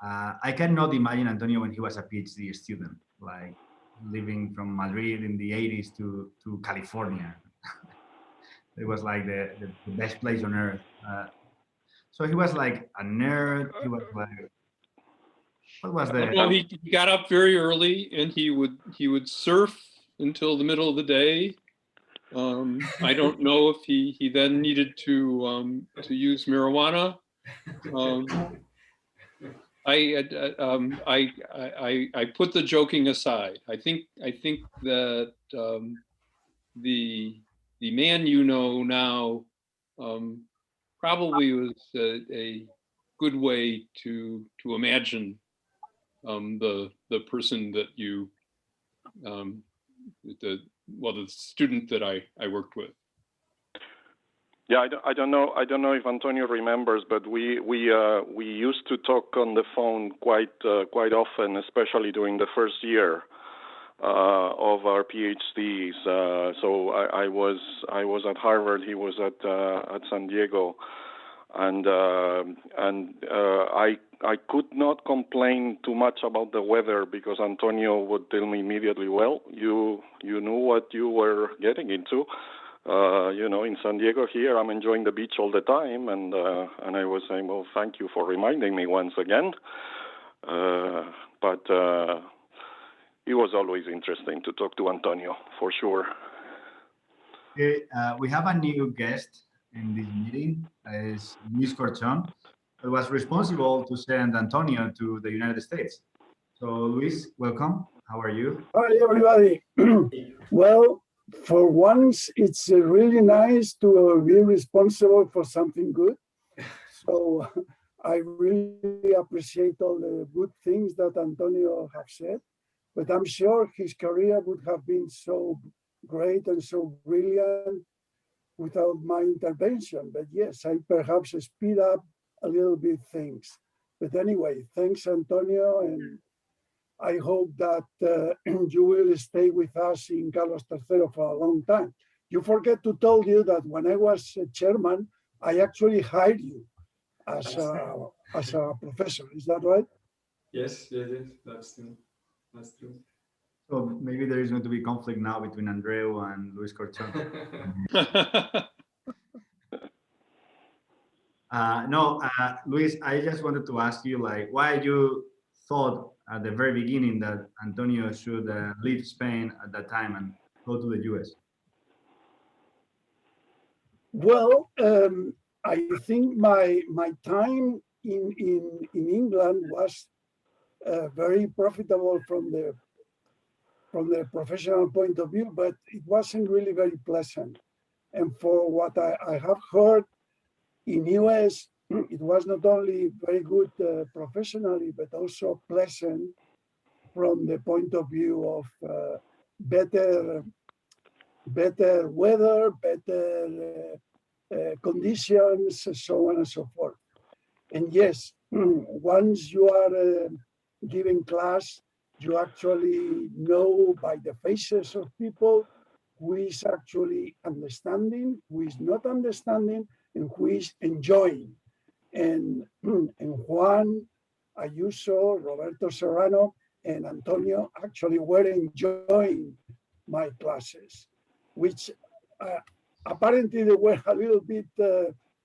I cannot imagine Antonio when he was a PhD student, like living from Madrid in the 80s to California. It was like the best place on earth. So he was like a nerd. He was like, what was the? Well, he got up very early and he would surf until the middle of the day. I don't know if he then needed to use marijuana. I put the joking aside. I think that the man you know now probably was a good way to imagine the person that you the student that I worked with. Yeah, I don't know if Antonio remembers, but we used to talk on the phone quite often, especially during the first year. of our PhDs. So I was at Harvard. He was at San Diego, and I could not complain too much about the weather because Antonio would tell me immediately, well, you knew what you were getting into. In San Diego here, I'm enjoying the beach all the time, and I was saying, well, thank you for reminding me once again. But it was always interesting to talk to Antonio, for sure. Okay, we have a new guest in this meeting. Is Luis Corchon, who was responsible to send Antonio to the United States. So, Luis, welcome. How are you? Hi, everybody. Well, for once, it's really nice to be responsible for something good. So I really appreciate all the good things that Antonio have said, but I'm sure his career would have been so great and so brilliant without my intervention. But yes, I perhaps speed up a little bit things. But anyway, thanks, Antonio, and I hope that you will stay with us in Carlos III for a long time. You forget to tell you that when I was chairman, I actually hired you as a professor. Is that right? Yes, that's true. That's true. So maybe there is going to be conflict now between Andreu and Luis Corchon. Luis, I just wanted to ask you, why you thought at the very beginning that Antonio should leave Spain at that time and go to the US? Well, I think my time in England was very profitable from the professional point of view, but it wasn't really very pleasant. And for what I have heard in US, it was not only very good professionally, but also pleasant from the point of view of better weather, better conditions, so on and so forth. And yes, once you are giving class, you actually know by the faces of people who is actually understanding, who is not understanding, and who is enjoying. And Juan, Ayuso, Roberto Serrano, and Antonio actually were enjoying my classes, which apparently they were a little bit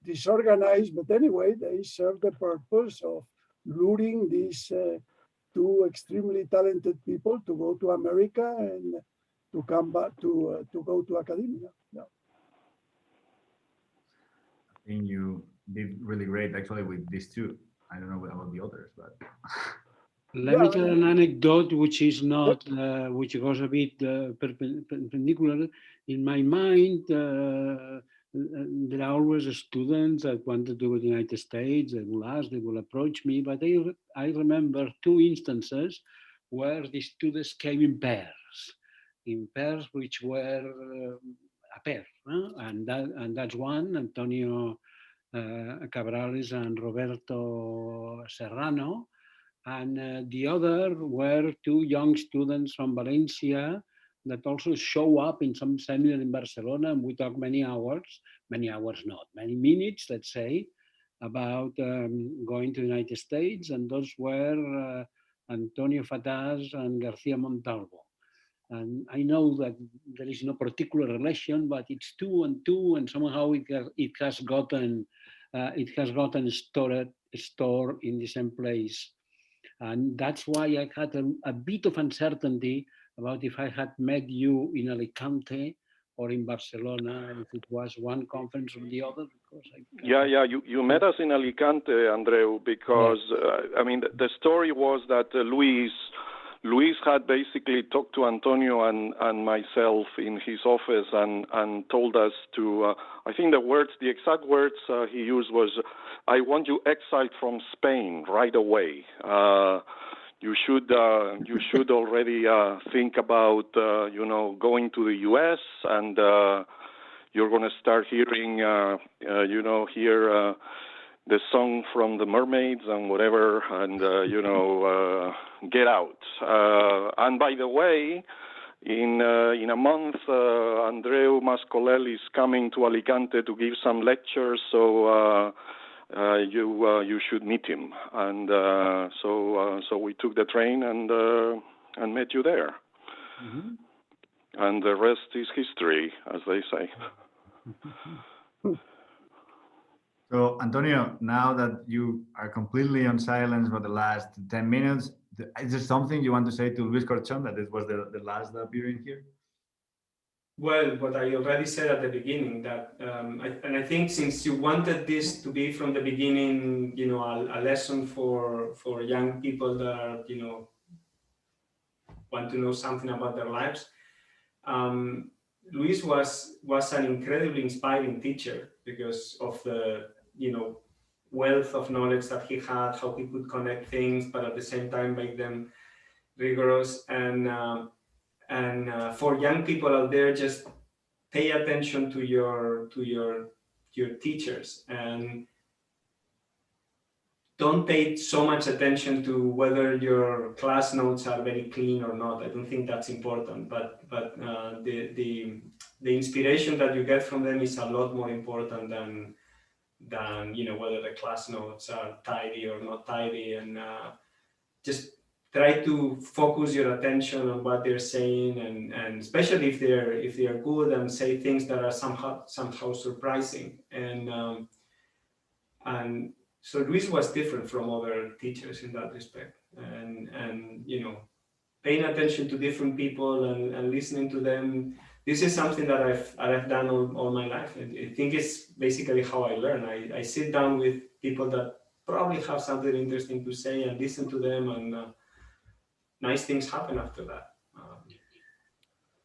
disorganized, but anyway, they served the purpose of luring these two extremely talented people to go to America and to come back to go to academia. Yeah. I think you did really great actually with these two. I don't know about the others, but let me tell an anecdote which is not, which goes a bit perpendicular. In my mind, there are always students that want to do the United States. They will ask, they will approach me, but I remember two instances where the students came in pairs which were a pair, and that's one, Antonio Cabrales and Roberto Serrano. And the other were two young students from Valencia that also show up in some seminar in Barcelona, and we talk many minutes, let's say, about going to the United States, and those were Antonio Fataz and Garcia Montalvo. And I know that there is no particular relation, but it's two and two, and somehow it has gotten stored in the same place. And that's why I had a bit of uncertainty about if I had met you in Alicante or in Barcelona, if it was one conference or the other. Because you met us in Alicante, Andreu, because the story was that Luis had basically talked to Antonio and myself in his office and told us to, I think the exact words he used was, I want you exiled from Spain right away. You should already think about, going to the US, and you're going to start hearing, here the song from the Mermaids and whatever, and get out. And by the way, in a month, Andreu Mascolel is coming to Alicante to give some lectures, so you should meet him. And so we took the train and met you there. Mm-hmm. And the rest is history, as they say. So, Antonio, now that you are completely on silence for the last 10 minutes, is there something you want to say to Luis Corchon, that it was the last appearing here? Well, what I already said at the beginning, that I think since you wanted this to be from the beginning, a lesson for young people that are, want to know something about their lives. Luis was an incredibly inspiring teacher because of the wealth of knowledge that he had, how he could connect things, but at the same time make them rigorous. And for young people out there, just pay attention to your teachers, and don't pay so much attention to whether your class notes are very clean or not. I don't think that's important, but the inspiration that you get from them is a lot more important than whether the class notes are tidy or not tidy. And just try to focus your attention on what they're saying, and especially if they're good and say things that are somehow surprising. And so Luis was different from other teachers in that respect, and paying attention to different people and listening to them. This is something that I've done all my life. I think it's basically how I learn. I sit down with people that probably have something interesting to say and listen to them, and nice things happen after that.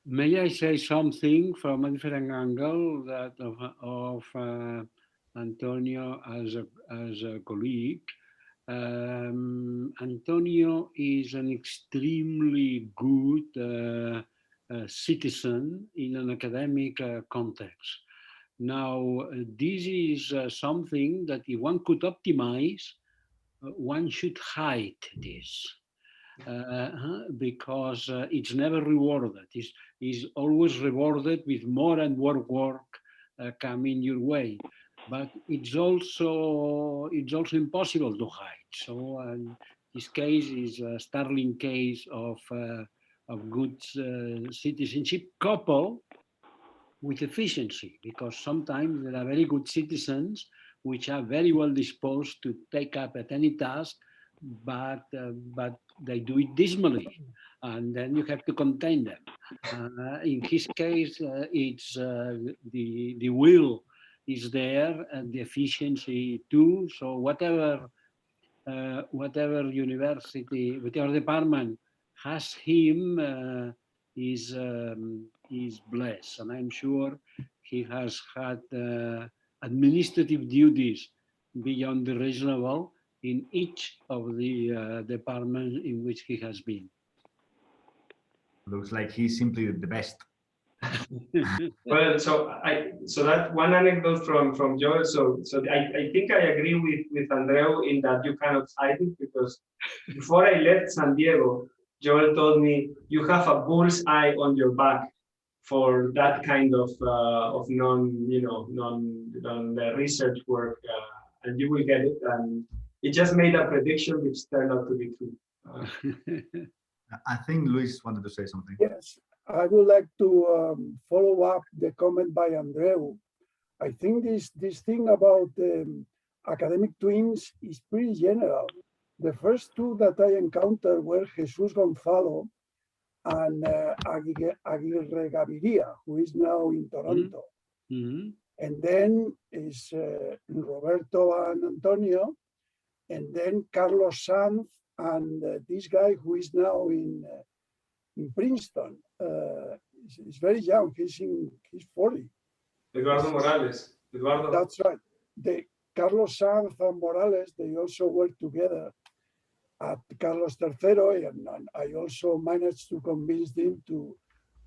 May I say something from a different angle that of Antonio as a colleague? Antonio is an extremely good citizen in an academic context. Now, this is something that if one could optimize, one should hide this. Because it's never rewarded. It's always rewarded with more and more work coming your way. But it's also impossible to hide. So this case is a sterling case of good citizenship coupled with efficiency, because sometimes there are very good citizens which are very well disposed to take up at any task, but they do it dismally, and then you have to contain them. In his case, it's the will is there and the efficiency too. So whatever university, whatever department has him is blessed, and I'm sure he has had administrative duties beyond the reasonable in each of the departments in which he has been. Looks like he's simply the best. Well, so that one anecdote from Joel. So I think I agree with Andreu in that you cannot hide it, because before I left San Diego, Joel told me you have a bull's eye on your back for that kind of non research work, and you will get it. And it just made a prediction which turned out to be true. I think Luis wanted to say something. Yes, I would like to follow up the comment by Andreu. I think this thing about academic twins is pretty general. The first two that I encountered were Jesus Gonzalo and Aguirre Gaviria, who is now in Toronto. Mm-hmm. And then is Roberto and Antonio, and then Carlos Sanz and this guy who is now in Princeton. He's very young. He's 40. Eduardo Morales. Eduardo. That's right. Carlos Sanz and Morales, they also work together at Carlos III, and I also managed to convince them to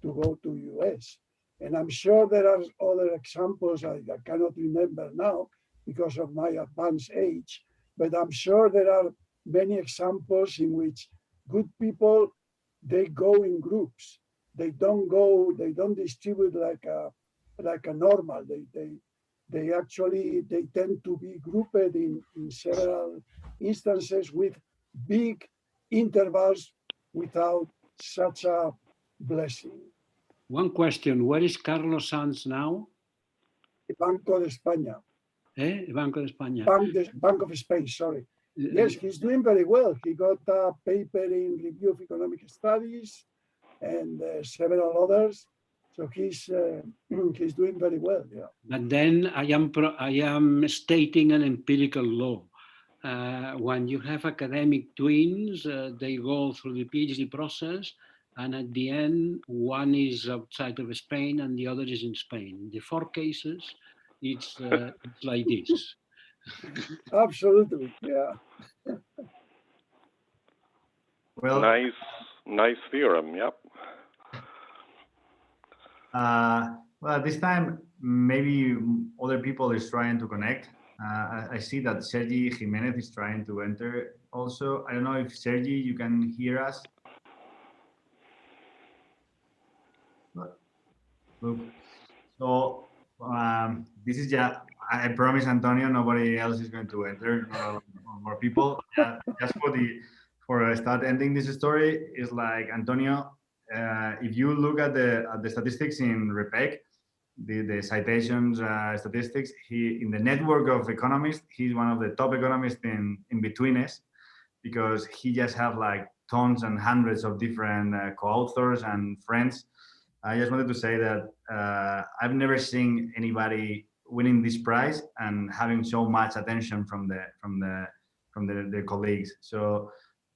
go to US. And I'm sure there are other examples I cannot remember now, because of my advanced age, but I'm sure there are many examples in which good people, they go in groups. They don't distribute like a normal. They actually tend to be grouped in several instances with big intervals without such a blessing. One question, where is Carlos Sanz now? Banco de España. Banco de España. Bank of Spain, sorry. Yes, he's doing very well. He got a paper in Review of Economic Studies and several others. So he's doing very well, yeah. But then I am stating an empirical law. When you have academic twins, they go through the PhD process, and at the end, one is outside of Spain and the other is in Spain. In the 4 cases, it's like this. Absolutely, yeah. Well, nice theorem, yep. Well, at this time, maybe other people is trying to connect. I see that Sergi Jimenez is trying to enter also. I don't know if Sergi, you can hear us. Look, so this is just, I promise Antonio, nobody else is going to enter, more people. Just for start ending this story, is like Antonio, if you look at the statistics in REPEC, the citations statistics, in the network of economists, he's one of the top economists in between us, because he just have like tons and hundreds of different co-authors and friends. I just wanted to say that I've never seen anybody winning this prize and having so much attention from their colleagues. So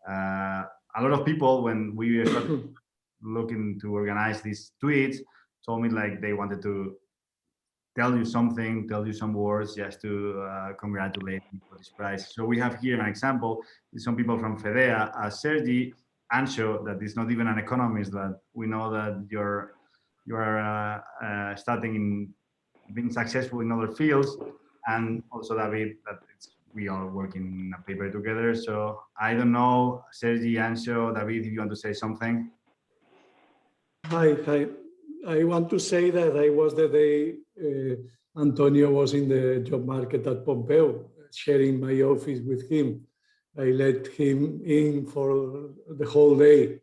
a lot of people, when we started looking to organize these tweets, told me like they wanted to tell you something, tell you some words just to congratulate you for this prize. So we have here an example. Some people from FEDEA, Sergi Ancho, that is not even an economist, that we know that you are starting in being successful in other fields, and also David, that we are working in a paper together. So I don't know, Sergi, Ancho, David, if you want to say something. Hi. I want to say that I was the day Antonio was in the job market at Pompeu, sharing my office with him. I let him in for the whole day,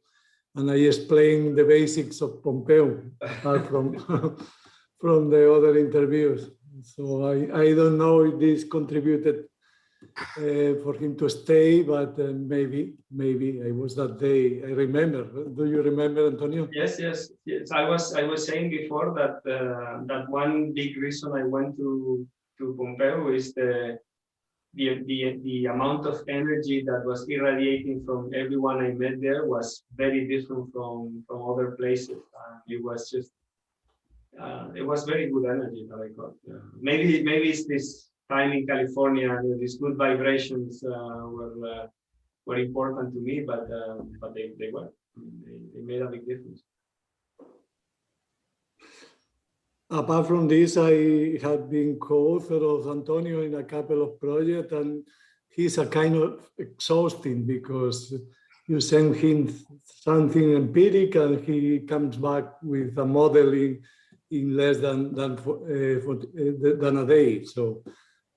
and I explained the basics of Pompeu, apart from the other interviews. So I don't know if this contributed for him to stay, but maybe I was that day. I remember. Do you remember, Antonio? Yes. I was saying before that that one big reason I went to Pompeu is the amount of energy that was irradiating from everyone I met there was very different from other places. It was just it was very good energy that I got. Maybe it's this time in California, these good vibrations were important to me, but they made a big difference. Apart from this, I have been co-author of Antonio in a couple of projects, and he's a kind of exhausting because you send him something empiric and he comes back with a modeling in less than a day. So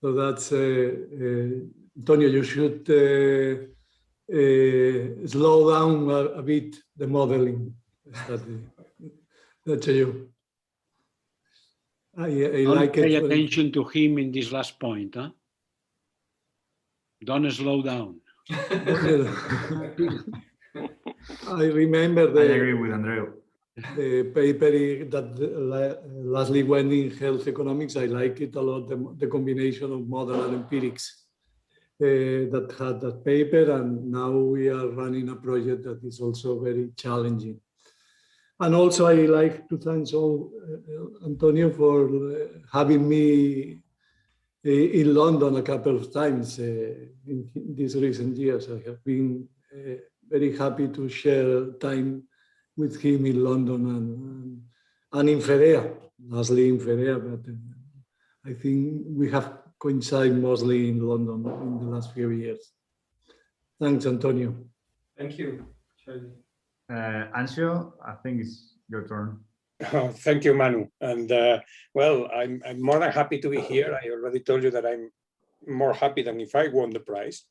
that's Antonio. You should slow down a bit the modeling. That's you. I like it. Pay attention to him in this last point. Huh? Don't slow down. I remember I agree with Andreu. The paper that lastly went in health economics. I like it a lot, the combination of model and empirics that had that paper, and now we are running a project that is also very challenging. And also I like to thank Antonio for having me in London a couple of times in these recent years. I have been very happy to share time with him in London and in FEDEA, lastly in FEDEA, but I think we have coincide mostly in London in the last few years. Thanks, Antonio. Thank you, Charlie. Anxio, I think it's your turn. Oh, thank you, Manu. And well, I'm more than happy to be here. I already told you that I'm more happy than if I won the prize.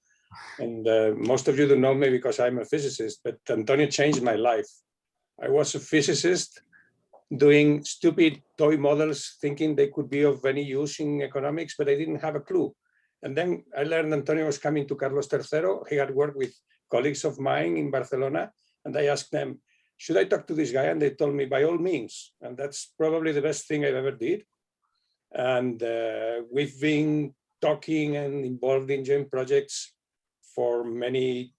And most of you don't know me because I'm a physicist, but Antonio changed my life. I was a physicist doing stupid toy models, thinking they could be of any use in economics, but I didn't have a clue. And then I learned Antonio was coming to Carlos III. He had worked with colleagues of mine in Barcelona, and I asked them, should I talk to this guy? And they told me, by all means. And that's probably the best thing I've ever did. And we've been talking and involved in joint projects for many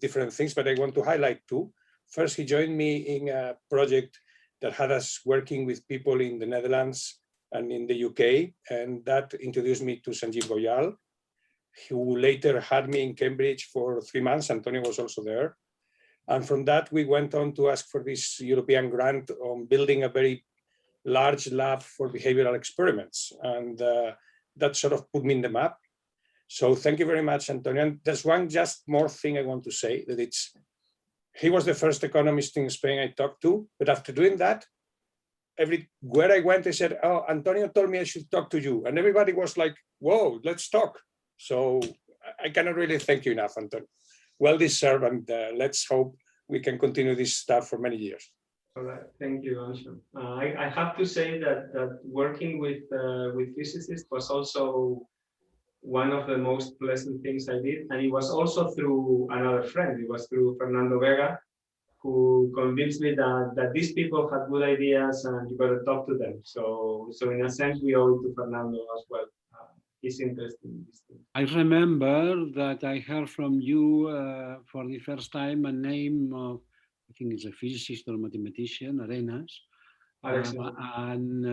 different things, but I want to highlight two. First, he joined me in a project that had us working with people in the Netherlands and in the UK, and that introduced me to Sanjeev Goyal, who later had me in Cambridge for 3 months. Antonio was also there. And from that, we went on to ask for this European grant on building a very large lab for behavioral experiments. And that sort of put me in the map. So thank you very much, Antonio. And there's one just more thing I want to say, that he was the first economist in Spain I talked to, but after doing that, where I went, I said, oh, Antonio told me I should talk to you. And everybody was like, whoa, let's talk. So I cannot really thank you enough, Antonio. Well deserved, and let's hope we can continue this stuff for many years. All right, thank you, Anxio. I have to say that working with physicists was also one of the most pleasant things I did, and it was also through another friend. It was through Fernando Vega, who convinced me that these people had good ideas and you got to talk to them. So in a sense, we owe it to Fernando as well. He's interested in this thing. I remember that I heard from you for the first time a name of, I think it's a physicist or mathematician, Arenas. And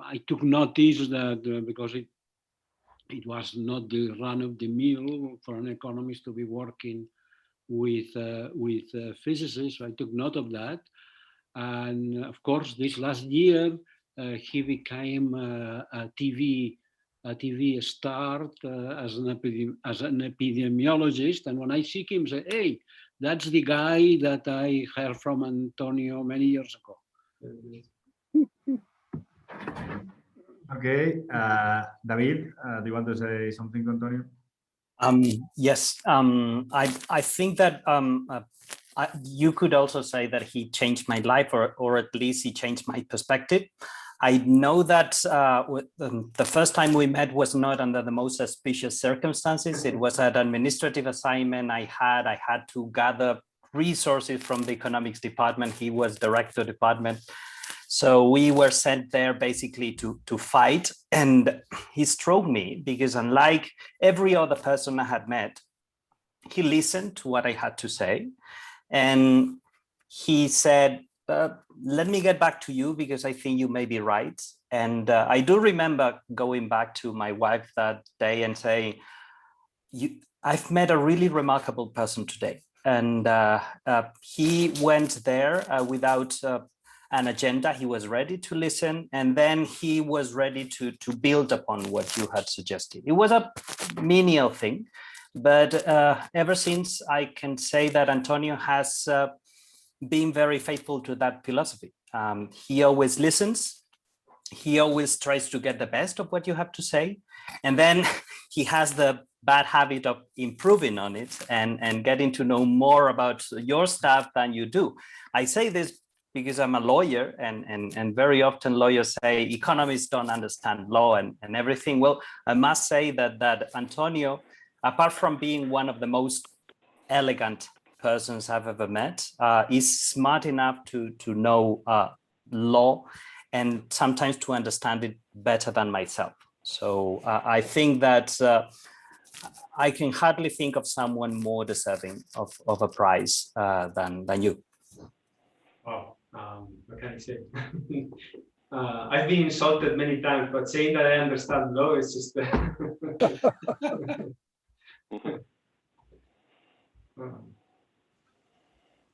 I took notice that because it was not the run of the mill for an economist to be working with physicists. I took note of that. And of course, this last year, he became a TV star as an epidemiologist. And when I see him, I say, hey, that's the guy that I heard from Antonio many years ago. Okay, David, do you want to say something to Antonio? Yes, I think that you could also say that he changed my life, or at least he changed my perspective. I know that the first time we met was not under the most auspicious circumstances. It was an administrative assignment I had to gather resources from the economics department. He was director department. So we were sent there basically to fight, and he struck me because unlike every other person I had met, he listened to what I had to say. And he said, let me get back to you because I think you may be right. And I do remember going back to my wife that day and saying, I've met a really remarkable person today. And he went there without an agenda. He was ready to listen, and then he was ready to build upon what you had suggested. It was a menial thing, but ever since I can say that Antonio has been very faithful to that philosophy. He always listens. He always tries to get the best of what you have to say. And then he has the bad habit of improving on it and getting to know more about your stuff than you do. I say this because I'm a lawyer, and very often lawyers say economists don't understand law and everything. Well, I must say that Antonio, apart from being one of the most elegant persons I've ever met, is smart enough to know law and sometimes to understand it better than myself. So I think that I can hardly think of someone more deserving of a prize than you. Wow. What can I say? I've been insulted many times, but saying that I understand law is just.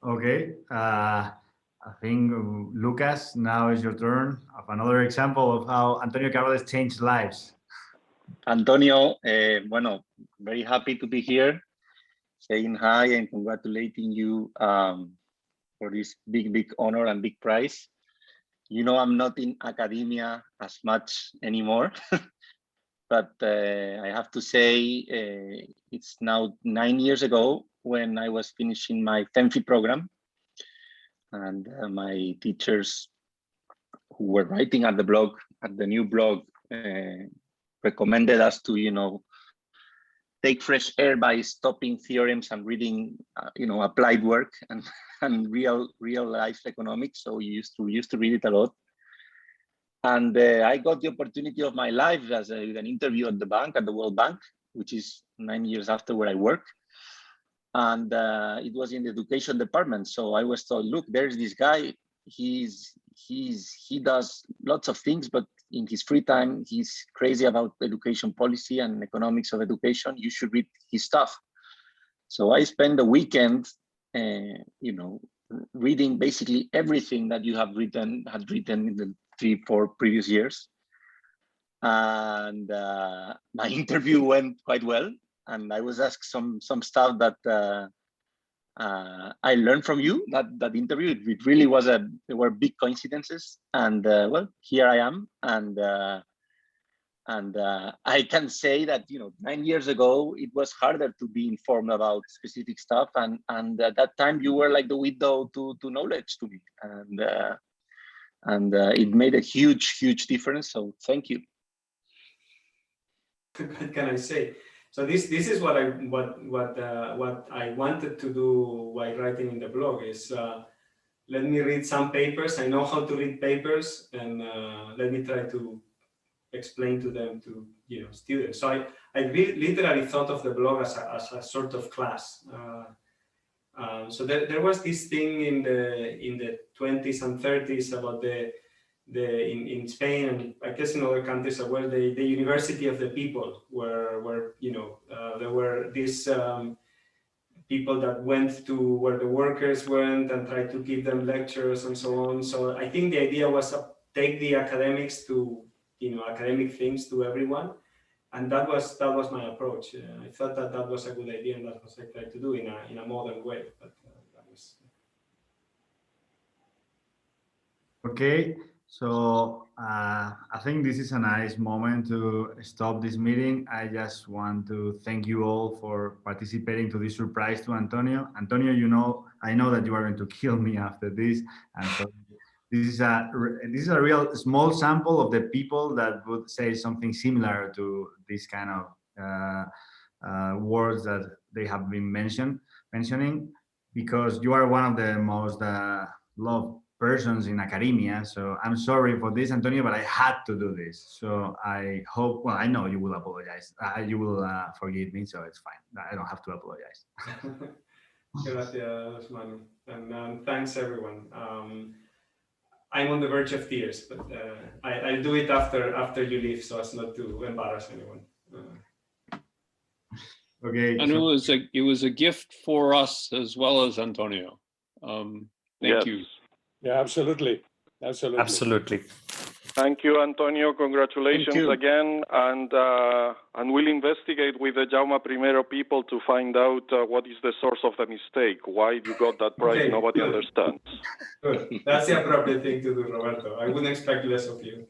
Okay, I think Lucas, now is your turn of another example of how Antonio Cabrales changed lives. Antonio, bueno, very happy to be here, saying hi and congratulating you for this big honor and big prize. You know, I'm not in academia as much anymore, but I have to say it's now 9 years ago when I was finishing my FEMFI program, and my teachers who were writing at the blog, at the new blog, recommended us to, you know, take fresh air by stopping theorems and reading, you know, applied work and real life economics. So we used to read it a lot. And I got the opportunity of my life as an interview at the bank, at the World Bank, which is 9 years after where I work. And it was in the education department. So I was told, look, there's this guy, he does lots of things, but in his free time, he's crazy about education policy and economics of education. You should read his stuff. So I spent the weekend, you know, reading basically everything that you had written in the 3-4 previous years. And my interview went quite well. And I was asked some stuff that I learned from you, that interview. It really was there were big coincidences. And well, here I am. And I can say that, you know, 9 years ago, it was harder to be informed about specific stuff. And at that time, you were like the window to knowledge to me. And it made a huge difference. So thank you. What can I say? So this is what I wanted to do while writing in the blog is let me read some papers. I know how to read papers, and let me try to explain to them, to, you know, students. So I literally thought of the blog as a sort of class. So there was this thing in the 20s and 30s about in Spain, and I guess in other countries as well, the university of the people, where you know, there were these people that went to where the workers went and tried to give them lectures and so on. So I think the idea was to take the academics to, you know, academic things to everyone, and that was my approach. I thought that was a good idea, and that's what I tried to do in a modern way. But that was... Okay. So I think this is a nice moment to stop this meeting. I just want to thank you all for participating to this surprise to Antonio. Antonio, you know, I know that you are going to kill me after this, and so this is a real small sample of the people that would say something similar to this kind of words that they have been mentioning, because you are one of the most loved persons in academia. So I'm sorry for this, Antonio, but I had to do this. So I hope, well, I know you will apologize. You will forgive me, so it's fine. I don't have to apologize. Gracias, Manu. And thanks, everyone. I'm on the verge of tears, but I'll do it after you leave, so as not to embarrass anyone. Okay. And it was a gift for us as well as Antonio. Thank you. Yeah, absolutely. Thank you, Antonio. Congratulations again, and we'll investigate with the Jaume Primero people to find out what is the source of the mistake. Why you got that prize? Okay, nobody understands. Good. That's the appropriate thing to do, Roberto. I wouldn't expect less of you.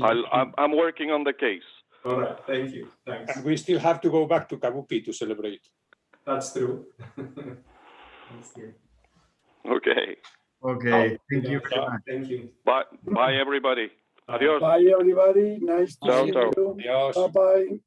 I'm working on the case. All right. Thank you. Thanks. And we still have to go back to Kabuki to celebrate. That's true. That's true. Okay. Okay. Thank you very much. Thank you. Bye, everybody. Adios. Bye, everybody. Nice to see you. Adios. Bye-bye.